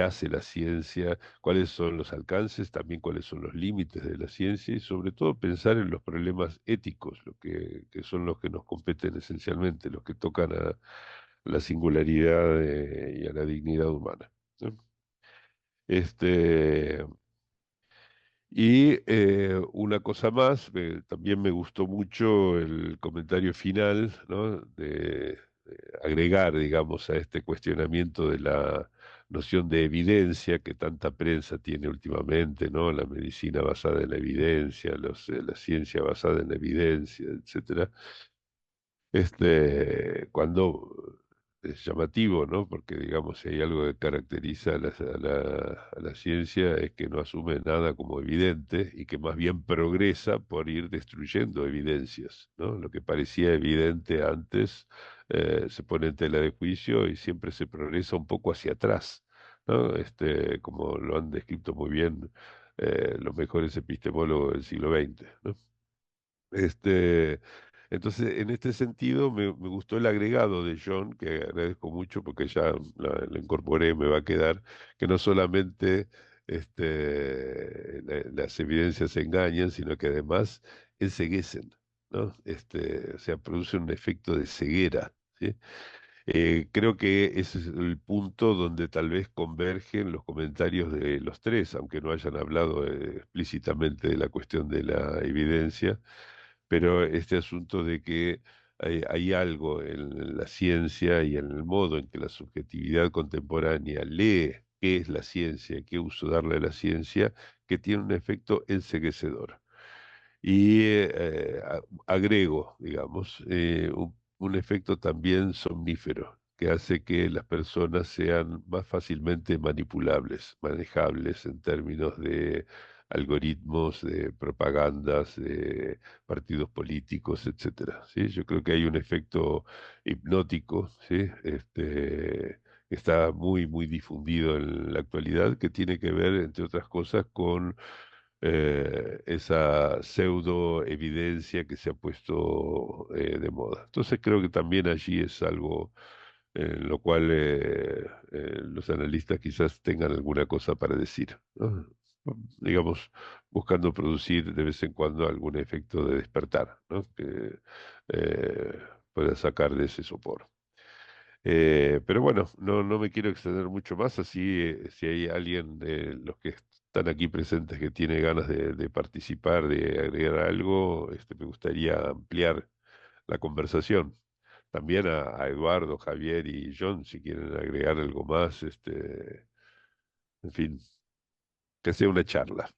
hace la ciencia, cuáles son los alcances, también cuáles son los límites de la ciencia y sobre todo pensar en los problemas éticos, que son los que nos competen esencialmente, los que tocan a la singularidad y a la dignidad humana, ¿no? Este, y una cosa más, también me gustó mucho el comentario final, ¿no? De agregar, digamos, a este cuestionamiento de la noción de evidencia que tanta prensa tiene últimamente, ¿no? La medicina basada en la evidencia, la ciencia basada en la evidencia, etcétera. Cuando es llamativo, ¿no? Porque, digamos, si hay algo que caracteriza a la ciencia es que no asume nada como evidente y que más bien progresa por ir destruyendo evidencias, ¿no? Lo que parecía evidente antes se pone en tela de juicio y siempre se progresa un poco hacia atrás, ¿no? Como lo han descrito muy bien los mejores epistemólogos del siglo XX, ¿no? Este, entonces, en este sentido, me gustó el agregado de John, que agradezco mucho porque ya la incorporé, me va a quedar, que no solamente las evidencias engañan, sino que además enceguecen, ¿no? O sea, producen un efecto de ceguera, ¿sí? Creo que ese es el punto donde tal vez convergen los comentarios de los tres, aunque no hayan hablado explícitamente de la cuestión de la evidencia, pero este asunto de que hay algo en la ciencia y en el modo en que la subjetividad contemporánea lee qué es la ciencia, qué uso darle a la ciencia, que tiene un efecto enceguecedor. Y agrego, digamos, un efecto también somnífero, que hace que las personas sean más fácilmente manipulables, manejables en términos de algoritmos, de propagandas, de partidos políticos, etcétera. ¿Sí? Yo creo que hay un efecto hipnótico, ¿sí? Que está muy, muy difundido en la actualidad, que tiene que ver, entre otras cosas, con esa pseudo evidencia que se ha puesto de moda. Entonces creo que también allí es algo en lo cual los analistas quizás tengan alguna cosa para decir, ¿no? Digamos, buscando producir de vez en cuando algún efecto de despertar, ¿no? Que eh, pueda sacar de ese sopor. Pero bueno, no me quiero extender mucho más, así si hay alguien de los que están aquí presentes que tiene ganas de participar, de agregar algo, me gustaría ampliar la conversación. También a Eduardo, Javier y John, si quieren agregar algo más, en fin, que sea una charla.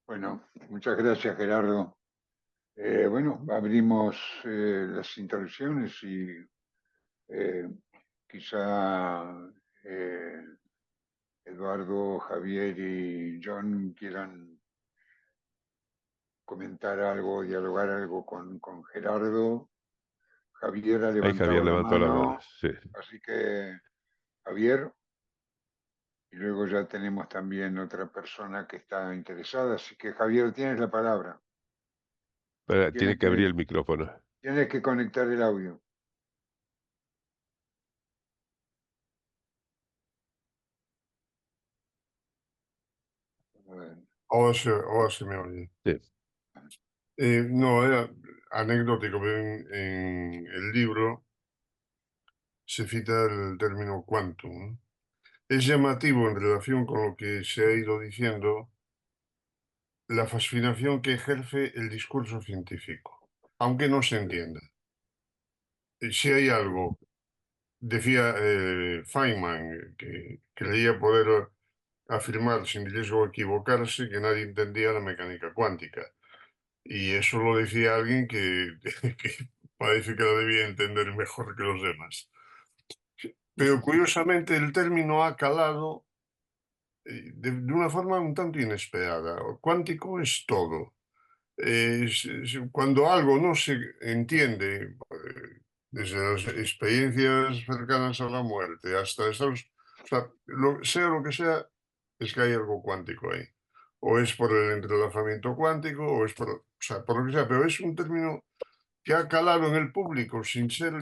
Bueno, muchas gracias, Gerardo. Bueno, abrimos las intervenciones y eh, quizá Eduardo, Javier y John quieran comentar algo, dialogar algo con Gerardo. Javier ha Ahí levantado Javier la levantó la mano. mano, Sí. así que Javier, y luego ya tenemos también otra persona que está interesada, así que Javier, tienes la palabra. Tiene que abrir el micrófono. Tienes que conectar el audio. A ver. Ahora se me oye. Sí. No, era anecdótico, pero en el libro se cita el término quantum, ¿no? Es llamativo en relación con lo que se ha ido diciendo la fascinación que ejerce el discurso científico, aunque no se entienda. Si hay algo, decía Feynman, que creía poder afirmar sin riesgo de equivocarse que nadie entendía la mecánica cuántica. Y eso lo decía alguien que parece que la debía entender mejor que los demás. Pero curiosamente el término ha calado de una forma un tanto inesperada. Cuántico es todo. Cuando algo no se entiende, desde las experiencias cercanas a la muerte hasta o sea, sea lo que sea, es que hay algo cuántico ahí. O es por el entrelazamiento cuántico, o es o sea, por lo que sea, pero es un término que ha calado en el público sin ser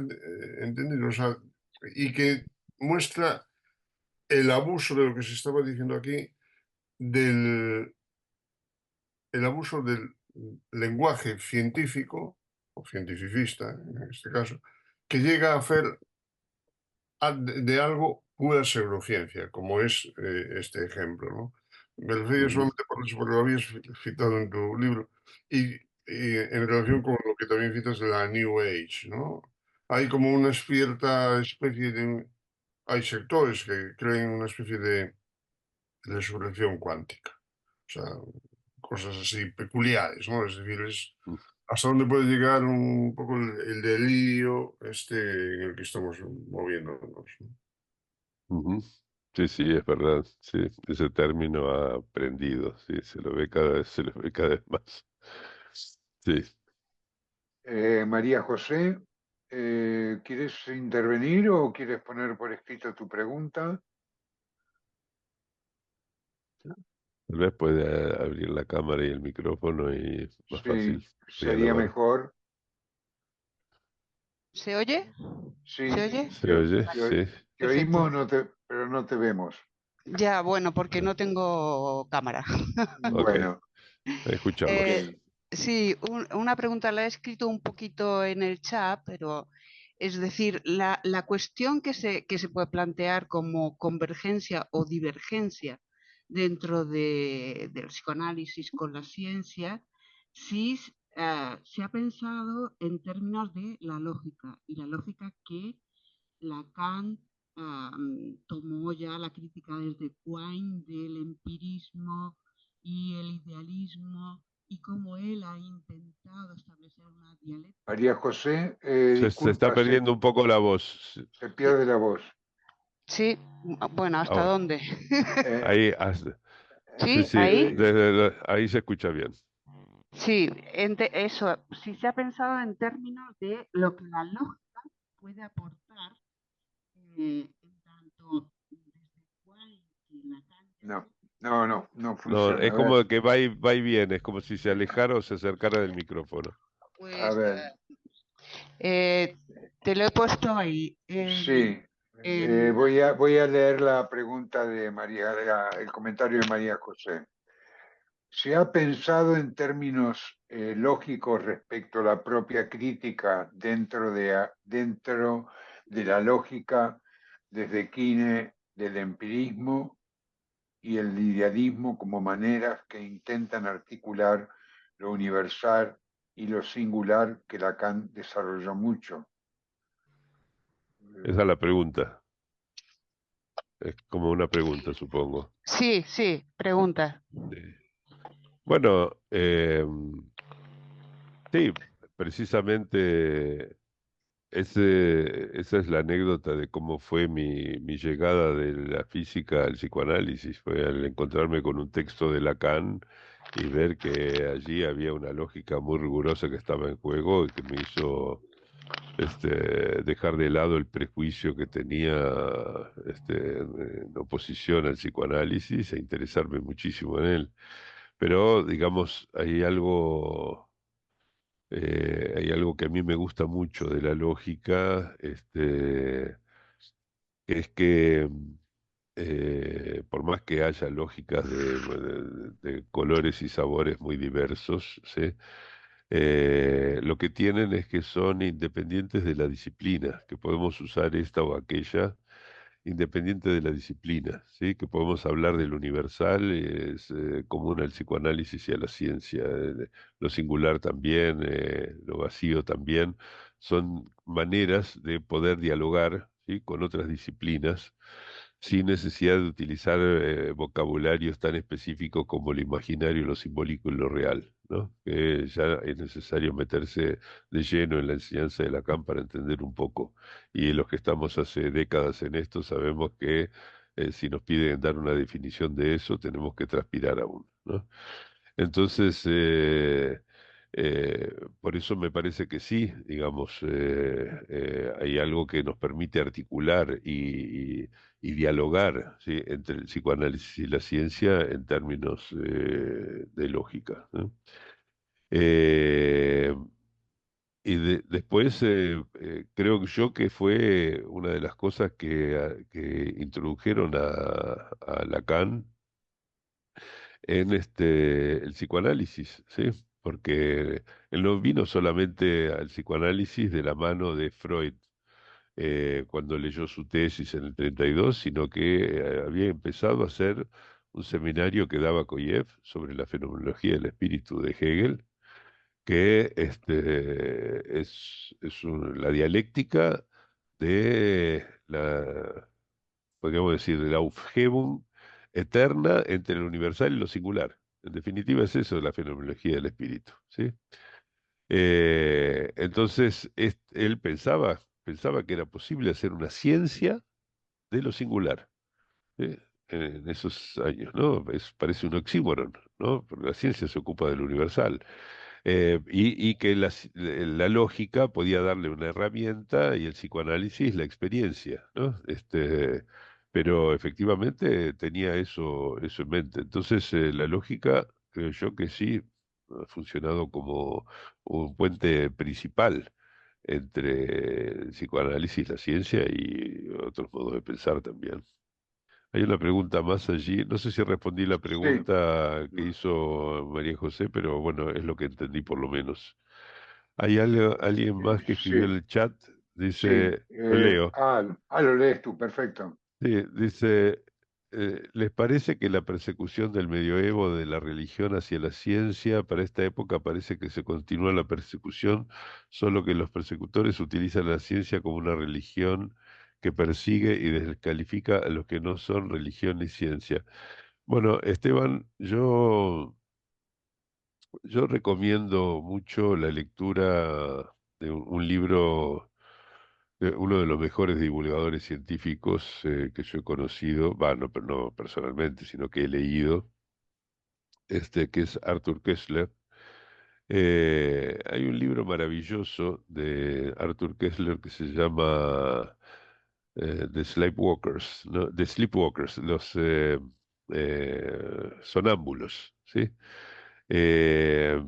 entendido, o sea, y que muestra el abuso de lo que se estaba diciendo aquí, del el abuso del lenguaje científico, o cientificista en este caso, que llega a hacer de algo pura pseudociencia, como es este ejemplo, ¿no? Me refiero Ujú. solamente por eso, porque lo habías citado en tu libro, y en relación con lo que también citas de la New Age, ¿no? Hay como una cierta especie de... Hay sectores que creen una especie de resurrección cuántica. O sea, cosas así peculiares, ¿no? Es decir, hasta dónde puede llegar un poco el delirio en el que estamos moviéndonos, ¿no? Ujú. Sí, sí, es verdad. Sí, ese término ha aprendido. Sí, se lo ve cada vez, se lo ve cada vez más. Sí. María José, ¿quieres intervenir o quieres poner por escrito tu pregunta? Tal vez puede abrir la cámara y el micrófono y más Sí, fácil sería dialogar. mejor. ¿Se oye? ¿Se Sí, oye? ¿Se oye? te Sí. oímos, Perfecto. pero no te vemos. Ya, bueno, porque Ah, no tengo cámara. ok, Bueno, ok. Eh, sí, una pregunta la he escrito un poquito en el chat, pero es decir, la cuestión que se puede plantear como convergencia o divergencia dentro del psicoanálisis con la ciencia, sí se ha pensado en términos de la lógica y la lógica que Lacan tomó ya la crítica desde Quine del empirismo y el idealismo y cómo él ha intentado establecer una dialéctica. María José, se está disculpa, perdiendo un poco la voz. se pierde la voz. Sí, bueno, ¿hasta Ahora, dónde? Eh, ahí, sí, Sí, sí, ahí. ahí se escucha bien. Sí, eso, sí se ha pensado en términos de lo que la lógica puede aportar en tanto desde Quine que Lacan ya no, ve. no No, funciona. es como que va y viene, es como si se alejara o se acercara del micrófono. A Pues ver, te lo he puesto ahí. sí, En- voy a leer la pregunta de María, el comentario de María José. ¿Se ha pensado en términos lógicos respecto a la propia crítica dentro de la lógica desde Quine del empirismo y el idealismo como maneras que intentan articular lo universal y lo singular que Lacan desarrolló mucho? Esa es la pregunta. Es como una pregunta, supongo. sí, sí, pregunta. Sí. Bueno, sí, precisamente esa es la anécdota de cómo fue mi llegada de la física al psicoanálisis. Fue al encontrarme con un texto de Lacan y ver que allí había una lógica muy rigurosa que estaba en juego y que me hizo dejar de lado el prejuicio que tenía en oposición al psicoanálisis e interesarme muchísimo en él. Pero, digamos, hay algo que a mí me gusta mucho de la lógica, que es que por más que haya lógicas de colores y sabores muy diversos, ¿sí? Lo que tienen es que son independientes de la disciplina, que podemos usar esta o aquella independiente de la disciplina, ¿sí? Que podemos hablar del universal, es común al psicoanálisis y a la ciencia, lo singular también, lo vacío también, son maneras de poder dialogar, ¿sí? Con otras disciplinas sin necesidad de utilizar vocabularios tan específicos como lo imaginario, lo simbólico y lo real, ¿no? Que ya es necesario meterse de lleno en la enseñanza de Lacan para entender un poco. Y los que estamos hace décadas en esto sabemos que si nos piden dar una definición de eso, tenemos que transpirar aún, ¿no? Entonces, por eso me parece que sí, digamos, hay algo que nos permite articular y dialogar, ¿sí? Entre el psicoanálisis y la ciencia en términos de lógica, ¿no? Eh, después creo yo que fue una de las cosas que introdujeron a Lacan en el psicoanálisis, ¿sí? Porque él no vino solamente al psicoanálisis de la mano de Freud cuando leyó su tesis en el 32, sino que había empezado a hacer un seminario que daba Koyev sobre la fenomenología del espíritu de Hegel, que la dialéctica de podríamos decir, de la Aufhebung eterna entre lo universal y lo singular. En definitiva es eso la fenomenología del espíritu, ¿sí? Entonces, él pensaba que era posible hacer una ciencia de lo singular. ¿Sí? En esos años, ¿no? Parece un oxímoron, ¿no? Porque la ciencia se ocupa del universal. Y que la lógica podía darle una herramienta y el psicoanálisis la experiencia, ¿no? Pero efectivamente tenía eso en mente. Entonces, la lógica, creo yo que sí, ha funcionado como un puente principal entre el psicoanálisis, la ciencia y otros modos de pensar también. Hay una pregunta más allí. No sé si respondí la Sí, pregunta que hizo María José, pero bueno, es lo que entendí por lo menos. Hay alguien más que escribió en sí, el chat. sí. Dice, lo leo. Lo lees tú, perfecto. Sí, dice, ¿les parece que la persecución del medioevo de la religión hacia la ciencia, para esta época parece que se continúa la persecución, solo que los persecutores utilizan la ciencia como una religión que persigue y descalifica a los que no son religión ni ciencia? Bueno, Esteban, yo recomiendo mucho la lectura de un libro de uno de los mejores divulgadores científicos que yo he conocido, no, pero no personalmente, sino que he leído, que es Arthur Koestler. Hay un libro maravilloso de Arthur Koestler que se llama The Sleepwalkers, ¿no? The Sleepwalkers, los sonámbulos, ¿sí? Eh,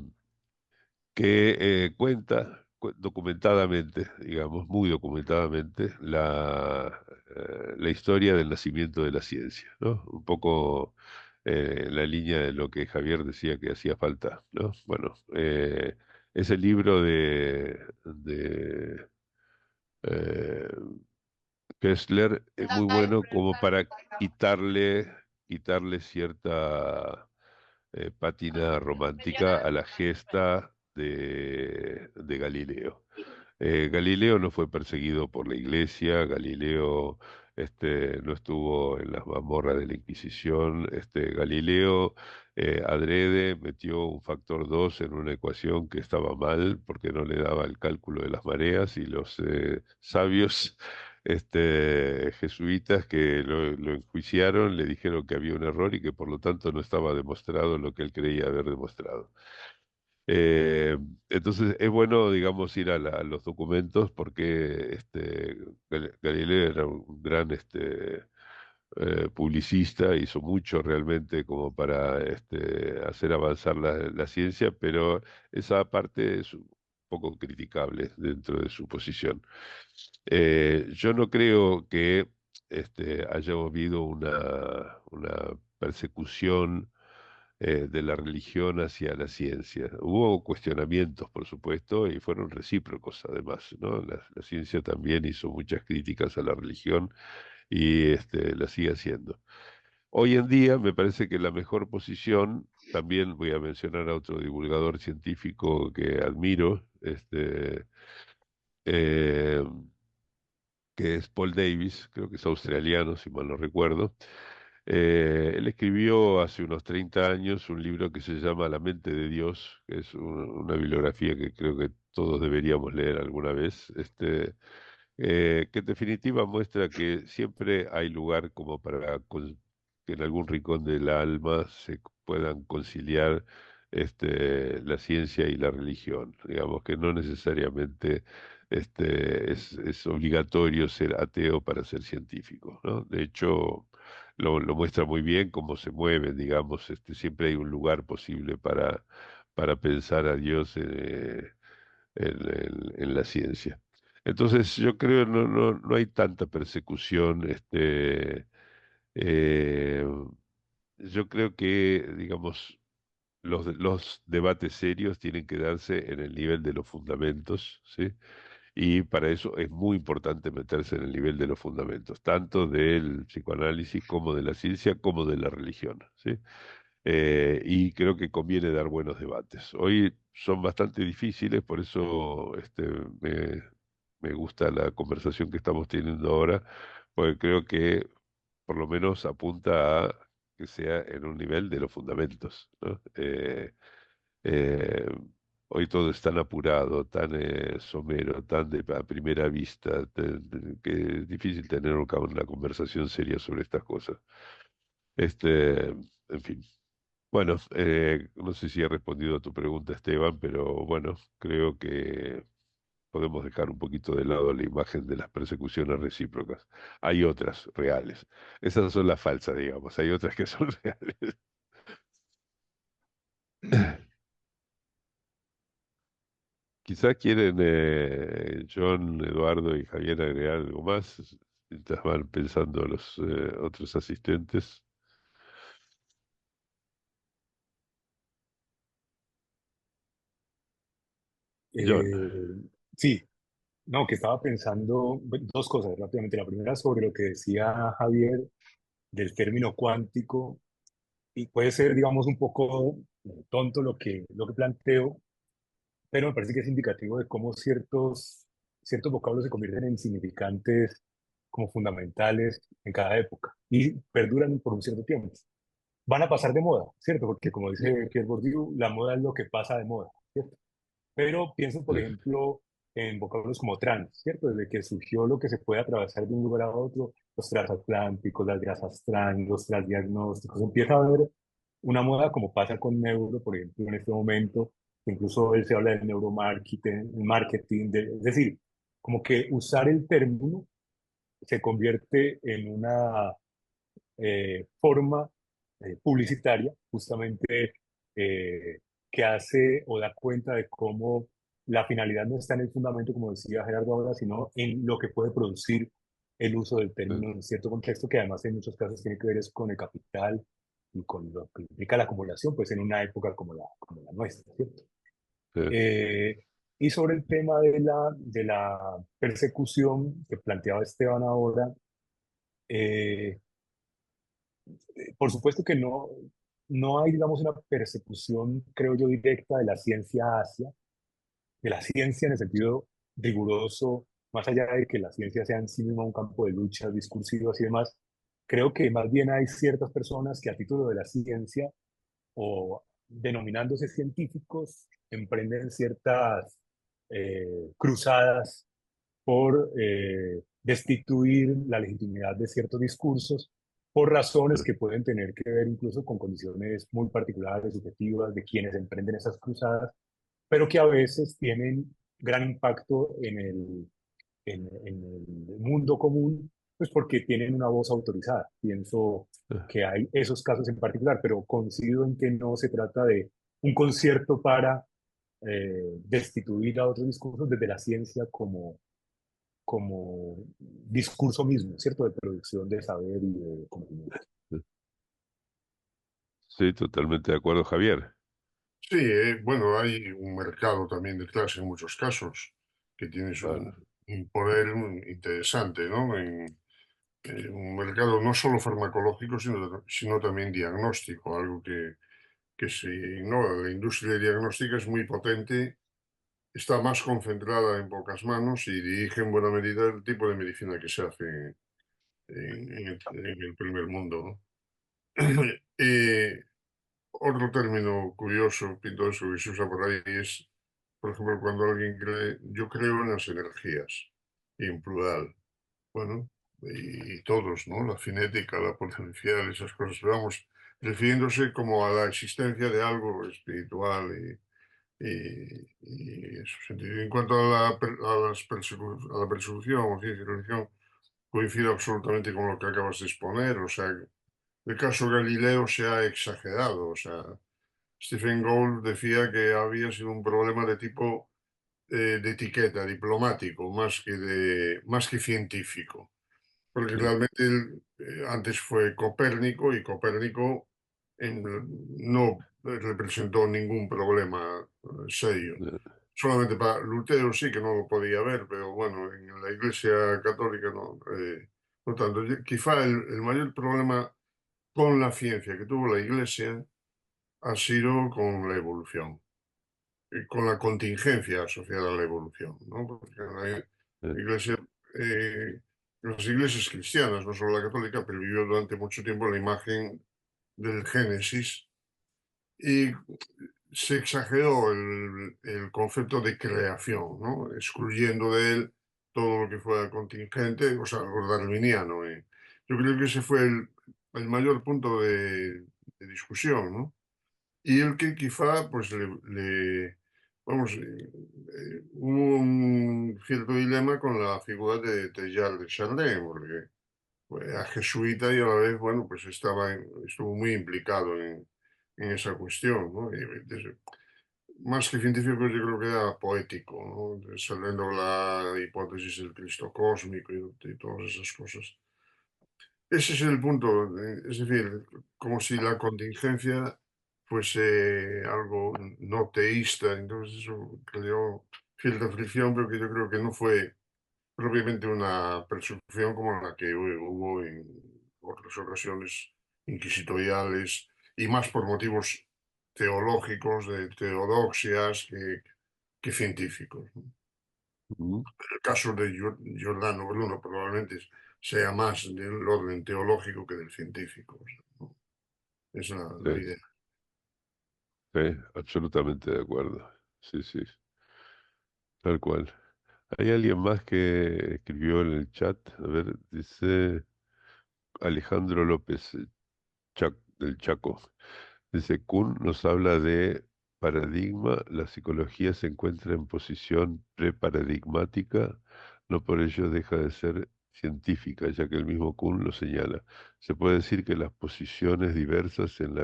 que cuenta documentadamente, digamos, muy documentadamente, la historia del nacimiento de la ciencia, ¿no? Un poco en la línea de lo que Javier decía que hacía falta, ¿no? Bueno, ese libro de eh, Kessler es muy bueno como para quitarle cierta pátina romántica a la gesta de Galileo. Galileo no fue perseguido por la iglesia, Galileo no estuvo en las mazmorras de la Inquisición, Galileo adrede metió un factor 2 en una ecuación que estaba mal porque no le daba el cálculo de las mareas y los sabios jesuitas que lo enjuiciaron le dijeron que había un error y que por lo tanto no estaba demostrado lo que él creía haber demostrado. Eh, entonces es bueno, digamos, ir a los documentos porque Galileo era un gran publicista, hizo mucho realmente como para hacer avanzar la ciencia, pero esa parte es un poco criticable dentro de su posición. Yo no creo que haya habido una persecución de la religión hacia la ciencia. Hubo cuestionamientos, por supuesto, y fueron recíprocos además, ¿no? La ciencia también hizo muchas críticas a la religión y la sigue haciendo. Hoy en día me parece que la mejor posición, también voy a mencionar a otro divulgador científico que admiro, eh, que es Paul Davies, creo que es australiano, si mal no recuerdo. Él escribió hace unos 30 años un libro que se llama La mente de Dios, que es una bibliografía que creo que todos deberíamos leer alguna vez, que en definitiva muestra que siempre hay lugar como para que en algún rincón del alma se puedan conciliar la ciencia y la religión. Digamos que no necesariamente es obligatorio ser ateo para ser científico, ¿no? De hecho, lo muestra muy bien cómo se mueven, digamos, siempre hay un lugar posible para pensar a Dios en la ciencia. Entonces, yo creo no hay tanta persecución. Eh, yo creo que, digamos, los debates serios tienen que darse en el nivel de los fundamentos, ¿sí? Y para eso es muy importante meterse en el nivel de los fundamentos, tanto del psicoanálisis como de la ciencia, como de la religión, ¿sí? Y creo que conviene dar buenos debates. Hoy son bastante difíciles, por eso me gusta la conversación que estamos teniendo ahora, porque creo que por lo menos apunta a que sea en un nivel de los fundamentos, ¿no? Eh, Hoy todo es tan apurado, tan somero, tan a primera vista, que es difícil tener una conversación seria sobre estas cosas. En fin. Bueno, no sé si he respondido a tu pregunta, Esteban, pero bueno, creo que podemos dejar un poquito de lado la imagen de las persecuciones recíprocas. Hay otras reales. Esas son las falsas, digamos. Hay otras que son reales. Quizás quieren John, Eduardo y Javier agregar algo más mientras van pensando los otros asistentes. John, Sí, no, que estaba pensando bueno, dos cosas rápidamente. La primera sobre lo que decía Javier del término cuántico, y puede ser, digamos, un poco tonto lo que planteo, pero me parece que es indicativo de cómo ciertos vocablos se convierten en significantes como fundamentales en cada época y perduran por un cierto tiempo. Van a pasar de moda, ¿cierto? Porque como dice Pierre Bourdieu, la moda es lo que pasa de moda, ¿cierto? Pero pienso, por ejemplo, en vocablos como trans, ¿cierto? Desde que surgió lo que se puede atravesar de un lugar a otro, los transatlánticos, las grasas trans, los transdiagnósticos, empieza a haber una moda como pasa con neuro, por ejemplo, en este momento, incluso él se habla del neuromarketing, es decir, como que usar el término se convierte en una forma publicitaria, justamente eh, que hace o da cuenta de cómo la finalidad no está en el fundamento, como decía Gerardo ahora, sino en lo que puede producir el uso del término en cierto contexto, que además en muchos casos tiene que ver es con el capital y con lo que implica la acumulación, pues en una época como la nuestra, ¿cierto? Eh, y sobre el tema de la persecución que planteaba Esteban ahora, eh, por supuesto que no hay, digamos, una persecución, creo yo, directa de la ciencia hacia, de la ciencia en el sentido riguroso, más allá de que la ciencia sea en sí misma un campo de lucha discursivas y demás. Creo que más bien hay ciertas personas que a título de la ciencia o denominándose científicos emprenden ciertas cruzadas por destituir la legitimidad de ciertos discursos por razones que pueden tener que ver incluso con condiciones muy particulares, subjetivas de quienes emprenden esas cruzadas, pero que a veces tienen gran impacto en el mundo común, pues porque tienen una voz autorizada. Pienso que hay esos casos en particular, pero coincido en que no se trata de un concierto para destituir a otros discursos desde la ciencia como discurso mismo, ¿cierto? De producción de saber y de conocimiento. sí, totalmente de acuerdo, Javier. Sí, bueno, hay un mercado también detrás en muchos casos que tiene Claro, un poder interesante, ¿no? Un mercado no solo farmacológico, sino también diagnóstico, algo que se ignora. La industria diagnóstica es muy potente, está más concentrada en pocas manos y dirige en buena medida el tipo de medicina que se hace en el primer mundo, ¿no? Eh, Otro término curioso, pintoresco que se usa por ahí es, por ejemplo, cuando alguien cree, yo creo en las energías, y en plural. Bueno, y todos, ¿no? La cinética, la potencial, esas cosas, pero vamos, refiriéndose como a la existencia de algo espiritual y eso. En cuanto a a la persecución o ciencia y religión, coincido absolutamente con lo que acabas de exponer, o sea, el caso Galileo se ha exagerado, o sea, Stephen Gould decía que había sido un problema de tipo de etiqueta, diplomático, más que científico. Porque realmente antes fue Copérnico y Copérnico no representó ningún problema serio. Solamente para Lutero sí que no lo podía ver, pero bueno, en la Iglesia Católica no, no tanto. Quizá el mayor problema con la ciencia que tuvo la Iglesia ha sido con la evolución y con la contingencia asociada a la evolución, ¿no? Porque la Iglesia, eh, las iglesias cristianas, no solo la católica, pero vivió durante mucho tiempo la imagen del Génesis y se exageró el concepto de creación, ¿no? Excluyendo de él todo lo que fuera contingente, o sea, lo darwiniano. Yo creo que ese fue el mayor punto de discusión, ¿no? Y el que quizá, pues, vamos, hubo un cierto dilema con la figura de Teilhard de Chardin, porque era jesuita y a la vez, bueno, pues estuvo muy implicado en esa cuestión, ¿no? Más que científico, yo creo que era poético, ¿no? Desarrollando la hipótesis del Cristo cósmico y todas esas cosas. Ese es el punto, es decir, como si la contingencia fuese algo no teísta, entonces eso creó cierta fricción, pero que yo creo que no fue propiamente una persecución como la que hubo en otras ocasiones inquisitoriales y más por motivos teológicos, de teodoxias, que científicos, ¿no? Ujú. El caso de Giordano Bruno probablemente sea más del orden teológico que del científico, ¿no? Es la Sí, idea. sí, absolutamente de acuerdo. Sí, sí, tal cual. Hay alguien más que escribió en el chat, a ver, dice Alejandro López del Chaco. Dice, Kuhn nos habla de paradigma, la psicología se encuentra en posición preparadigmática, no por ello deja de ser científica, ya que el mismo Kuhn lo señala. Se puede decir que las posiciones diversas en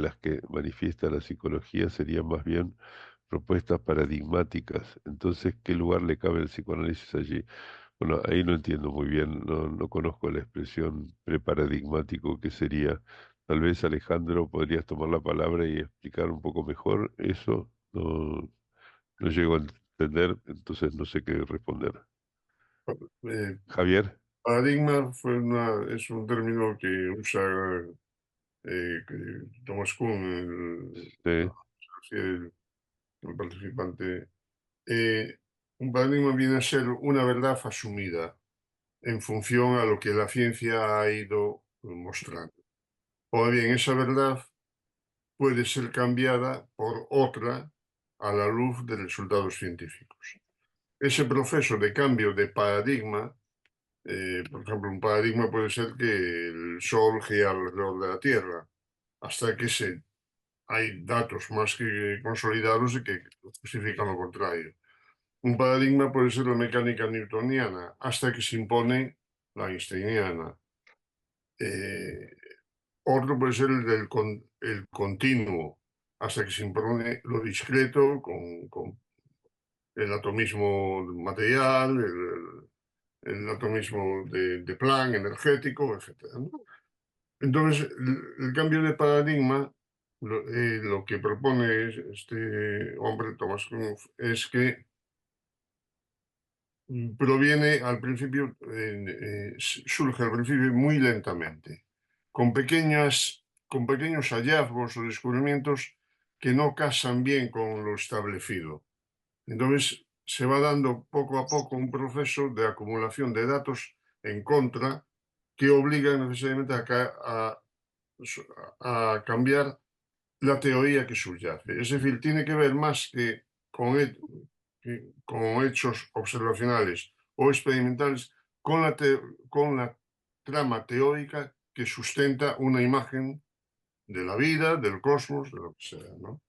las que manifiesta la psicología serían más bien propuestas paradigmáticas. Entonces, ¿qué lugar le cabe al psicoanálisis allí? Bueno, ahí no entiendo muy bien, no conozco la expresión preparadigmático que sería. Tal vez Alejandro podrías tomar la palabra y explicar un poco mejor eso. No llego a entender, entonces no sé qué responder. Eh, Javier, Paradigma es un término que usa Thomas Kuhn, sí, el participante. Eh, un paradigma viene a ser una verdad asumida en función a lo que la ciencia ha ido mostrando. O bien, esa verdad puede ser cambiada por otra a la luz de resultados científicos. Ese proceso de cambio de paradigma, por ejemplo, un paradigma puede ser que el Sol gira alrededor de la Tierra, hasta que hay datos más que consolidados de que justifican lo contrario. Un paradigma puede ser la mecánica newtoniana, hasta que se impone la einsteiniana. Eh, Otro puede ser el continuo, hasta que se impone lo discreto con el atomismo material, el atomismo de Planck energético, etc., ¿no? Entonces, el cambio de paradigma, lo que propone este hombre, Thomas Kuhn, es que proviene al principio, surge al principio muy lentamente, con pequeños hallazgos o descubrimientos que no casan bien con lo establecido. Entonces se va dando poco a poco un proceso de acumulación de datos en contra que obliga necesariamente a cambiar la teoría que subyace. Es decir, tiene que ver más que con hechos observacionales o experimentales, con la trama teórica que sustenta una imagen de la vida, del cosmos, de lo que sea, ¿no?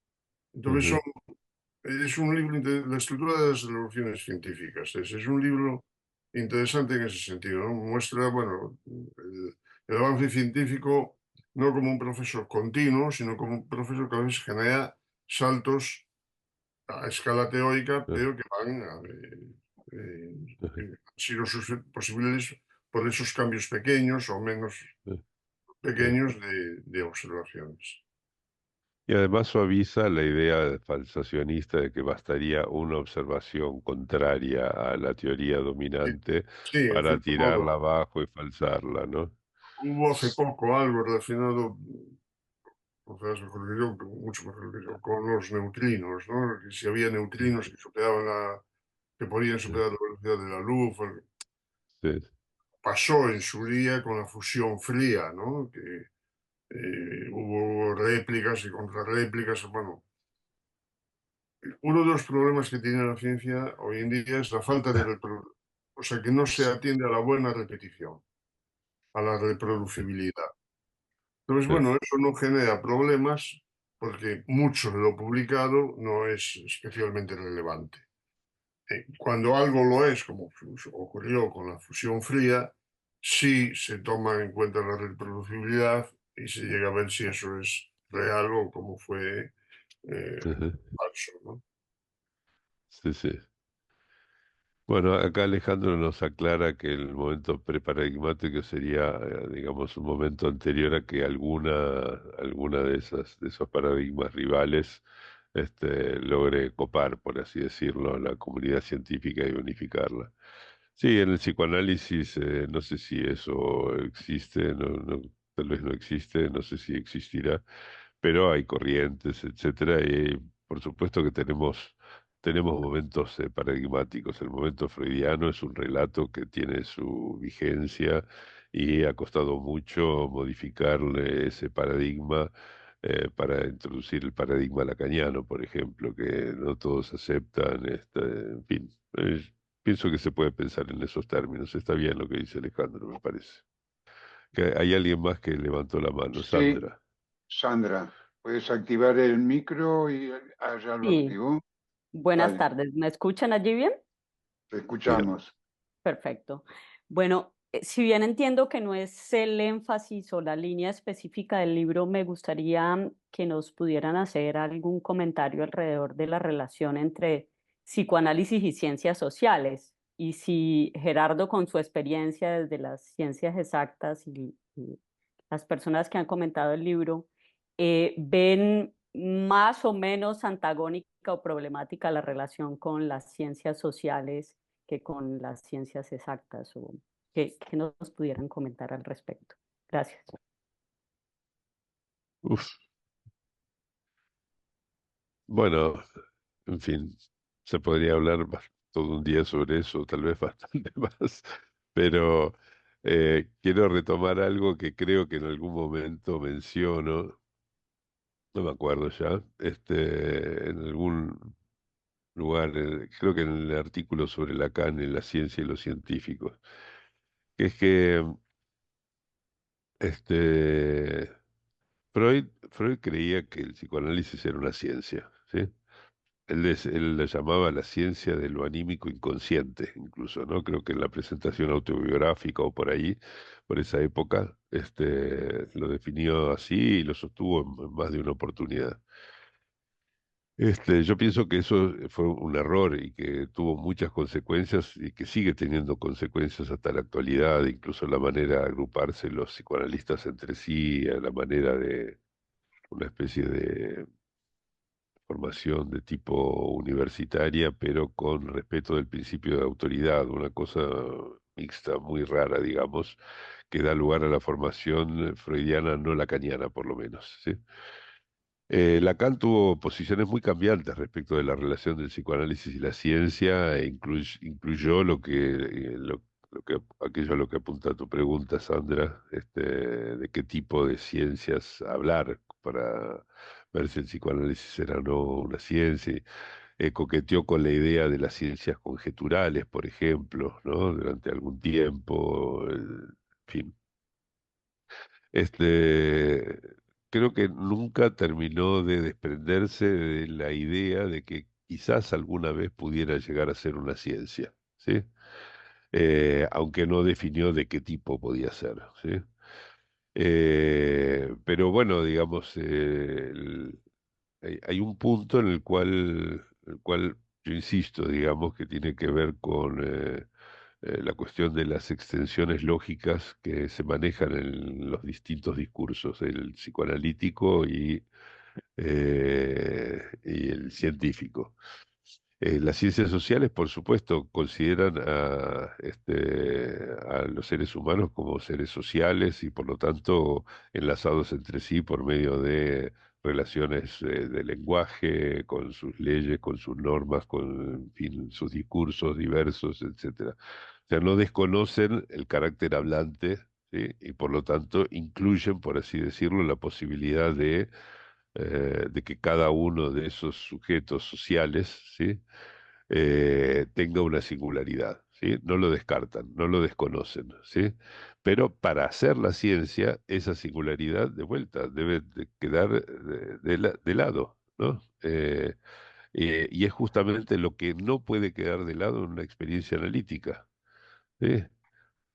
Entonces ujú, es un libro, la estructura de las revoluciones científicas. Es un libro interesante en ese sentido, ¿no? Muestra, bueno, el avance científico no como un proceso continuo, sino como un proceso que a veces genera saltos a escala teórica, eh, pero que han sido posibles por esos cambios pequeños o menos eh, eh. pequeños de observaciones. Y además suaviza la idea falsacionista de que bastaría una observación contraria a la teoría Sí, dominante sí, en para cierto tirarla modo. abajo y falsarla, ¿no? Hubo hace poco algo relacionado, o sea, es mejor que yo, mucho mejor que yo, con los neutrinos, ¿no? Que si había neutrinos que podían Eh, superar la velocidad de la luz. sí, Pasó en su día con la fusión fría, ¿no? Que hubo réplicas y contrarréplicas. Bueno, uno de los problemas que tiene la ciencia hoy en día es la falta de o sea, que no se atiende a la buena repetición, a la reproducibilidad. Entonces, Sí, bueno, eso no genera problemas porque mucho de lo publicado no es especialmente relevante. Cuando algo lo es, como ocurrió con la fusión fría, sí se toma en cuenta la reproducibilidad y se llega a ver si eso es real o como fue ujú, falso, ¿no? sí, sí. Bueno, acá Alejandro nos aclara que el momento preparadigmático sería, digamos, un momento anterior a que alguna de esos paradigmas rivales, logre copar, por así decirlo, la comunidad científica y unificarla. Sí, en el psicoanálisis, no sé si eso existe, tal vez no existe, no sé si existirá, pero hay corrientes, etcétera, y por supuesto que tenemos momentos paradigmáticos. El momento freudiano es un relato que tiene su vigencia y ha costado mucho modificarle ese paradigma para introducir el paradigma lacaniano, por ejemplo, que no todos aceptan, en fin. Pienso que se puede pensar en esos términos. Está bien lo que dice Alejandro, me parece. Que hay alguien más que levantó la mano, Sí, Sandra. Sandra, puedes activar el micro y ya lo Sí, activó. buenas Dale, tardes. ¿Me escuchan allí bien? te Dígame. escuchamos. Perfecto. Bueno, si bien entiendo que no es el énfasis o la línea específica del libro, me gustaría que nos pudieran hacer algún comentario alrededor de la relación entre psicoanálisis y ciencias sociales. Y si Gerardo, con su experiencia desde las ciencias exactas y las personas que han comentado el libro, ven más o menos antagónica o problemática la relación con las ciencias sociales que con las ciencias exactas o que nos pudieran comentar al respecto. Gracias. Uf. Bueno, en fin, se podría hablar todo un día sobre eso, tal vez bastante más, pero quiero retomar algo que creo que en algún momento menciono, no me acuerdo ya, en algún lugar, creo que en el artículo sobre Lacan en la ciencia y los científicos, que es que este, Freud creía que el psicoanálisis era una ciencia, ¿sí? Él le llamaba la ciencia de lo anímico inconsciente, incluso, ¿no? Creo que en la presentación autobiográfica o por ahí, por esa época, lo definió así y lo sostuvo en más de una oportunidad. Yo pienso que eso fue un error y que tuvo muchas consecuencias y que sigue teniendo consecuencias hasta la actualidad, incluso la manera de agruparse los psicoanalistas entre sí, la manera de una especie de formación de tipo universitaria, pero con respeto del principio de autoridad, una cosa mixta, muy rara, digamos, que da lugar a la formación freudiana no lacaniana, por lo menos, ¿sí? Lacan tuvo posiciones muy cambiantes respecto de la relación del psicoanálisis y la ciencia, e incluyó aquello a lo que apunta tu pregunta, Sandra, de qué tipo de ciencias hablar para ver si el psicoanálisis era o no una ciencia. Coqueteó con la idea de las ciencias conjeturales, por ejemplo, ¿no? Durante algún tiempo, en fin. Este, creo que nunca terminó de desprenderse de la idea de que quizás alguna vez pudiera llegar a ser una ciencia, ¿sí? Aunque no definió de qué tipo podía ser, ¿sí? Pero bueno, digamos, hay un punto en el cual yo insisto, digamos, que tiene que ver con la cuestión de las extensiones lógicas que se manejan en los distintos discursos, el psicoanalítico y el científico. Las ciencias sociales, por supuesto, consideran a los seres humanos como seres sociales y por lo tanto enlazados entre sí por medio de relaciones de lenguaje, con sus leyes, con sus normas, con en fin, sus discursos diversos, etcétera. O sea, no desconocen el carácter hablante, ¿sí? Y por lo tanto incluyen, por así decirlo, la posibilidad de de que cada uno de esos sujetos sociales, ¿sí? Tenga una singularidad, ¿sí? No lo descartan, no lo desconocen, ¿sí? Pero para hacer la ciencia, esa singularidad de vuelta debe de quedar de lado, ¿no? Y es justamente lo que no puede quedar de lado en una experiencia analítica, ¿sí?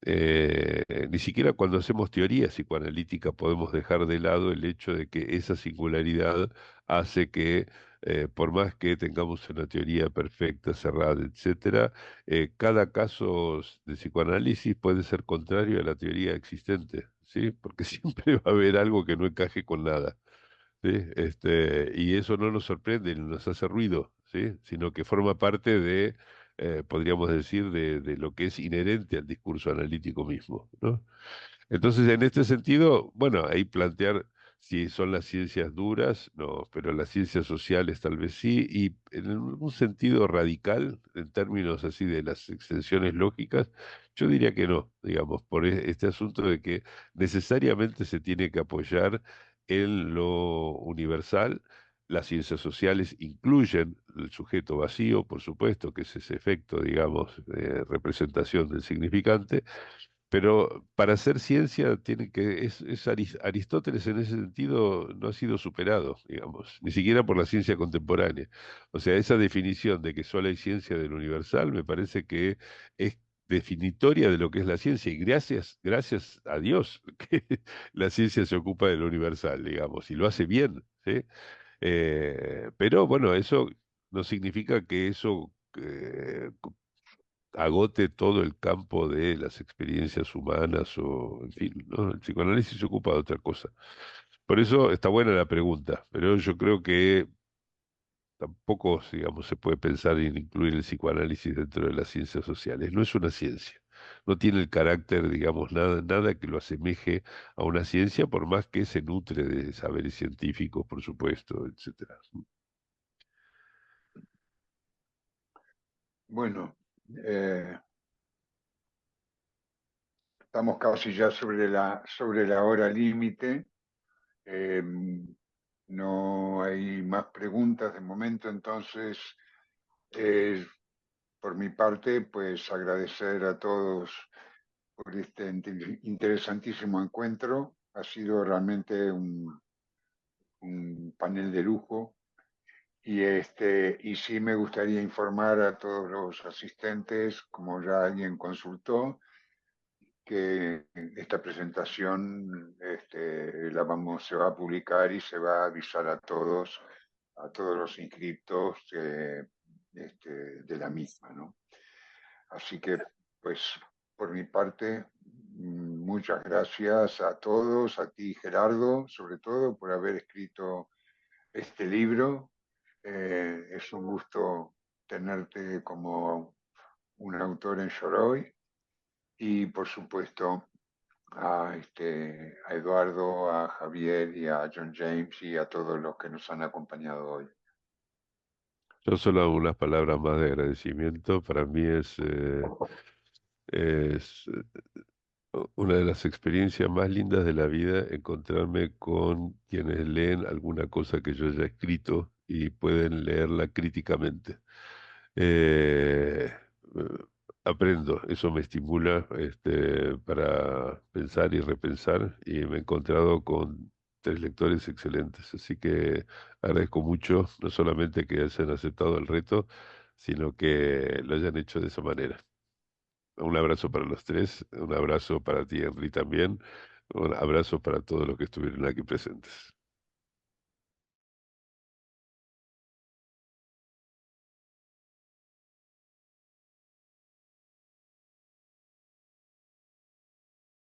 Ni siquiera cuando hacemos teoría psicoanalítica podemos dejar de lado el hecho de que esa singularidad hace que, por más que tengamos una teoría perfecta, cerrada, etcétera, cada caso de psicoanálisis puede ser contrario a la teoría existente, ¿sí? Porque siempre va a haber algo que no encaje con nada. ¿Sí? Y eso no nos sorprende ni nos hace ruido, ¿sí? Sino que forma parte de, podríamos decir, de lo que es inherente al discurso analítico mismo, ¿no? Entonces, en este sentido, bueno, ahí plantear si son las ciencias duras, no, pero las ciencias sociales tal vez sí, y en un sentido radical, en términos así de las extensiones lógicas, yo diría que no, digamos, por este asunto de que necesariamente se tiene que apoyar en lo universal. Las ciencias sociales incluyen el sujeto vacío, por supuesto, que es ese efecto, digamos, de representación del significante, pero para hacer ciencia tiene que, Aristóteles en ese sentido no ha sido superado, digamos, ni siquiera por la ciencia contemporánea. O sea, esa definición de que solo hay ciencia del universal me parece que es definitoria de lo que es la ciencia, y gracias a Dios que la ciencia se ocupa de lo universal, digamos, y lo hace bien, ¿sí? Pero bueno, eso no significa que eso agote todo el campo de las experiencias humanas o, en fin, ¿no? El psicoanálisis se ocupa de otra cosa. Por eso está buena la pregunta, pero yo creo que tampoco, digamos, se puede pensar en incluir el psicoanálisis dentro de las ciencias sociales. No es una ciencia. No tiene el carácter, digamos, nada que lo asemeje a una ciencia, por más que se nutre de saberes científicos, por supuesto, etcétera. Bueno, eh, estamos casi ya sobre la hora límite. Eh, no hay más preguntas de momento, entonces, eh, por mi parte, pues agradecer a todos por este interesantísimo encuentro. Ha sido realmente un panel de lujo. Y sí me gustaría informar a todos los asistentes, como ya alguien consultó, que esta presentación se va a publicar y se va a avisar a todos los inscriptos de la misma, ¿no? Así que, pues, por mi parte, muchas gracias a todos, a ti, Gerardo, sobre todo, por haber escrito este libro. Es un gusto tenerte como un autor en Yoroi y, por supuesto, a Eduardo, a Javier y a John James y a todos los que nos han acompañado hoy. Yo solo unas palabras más de agradecimiento. Para mí es una de las experiencias más lindas de la vida encontrarme con quienes leen alguna cosa que yo haya escrito y pueden leerla críticamente. Eh, eh, Aprendo, eso me estimula para pensar y repensar, y me he encontrado con tres lectores excelentes, así que agradezco mucho no solamente que hayan aceptado el reto, sino que lo hayan hecho de esa manera. Un abrazo para los tres, un abrazo para ti, Henry, también. Un abrazo para todos los que estuvieron aquí presentes.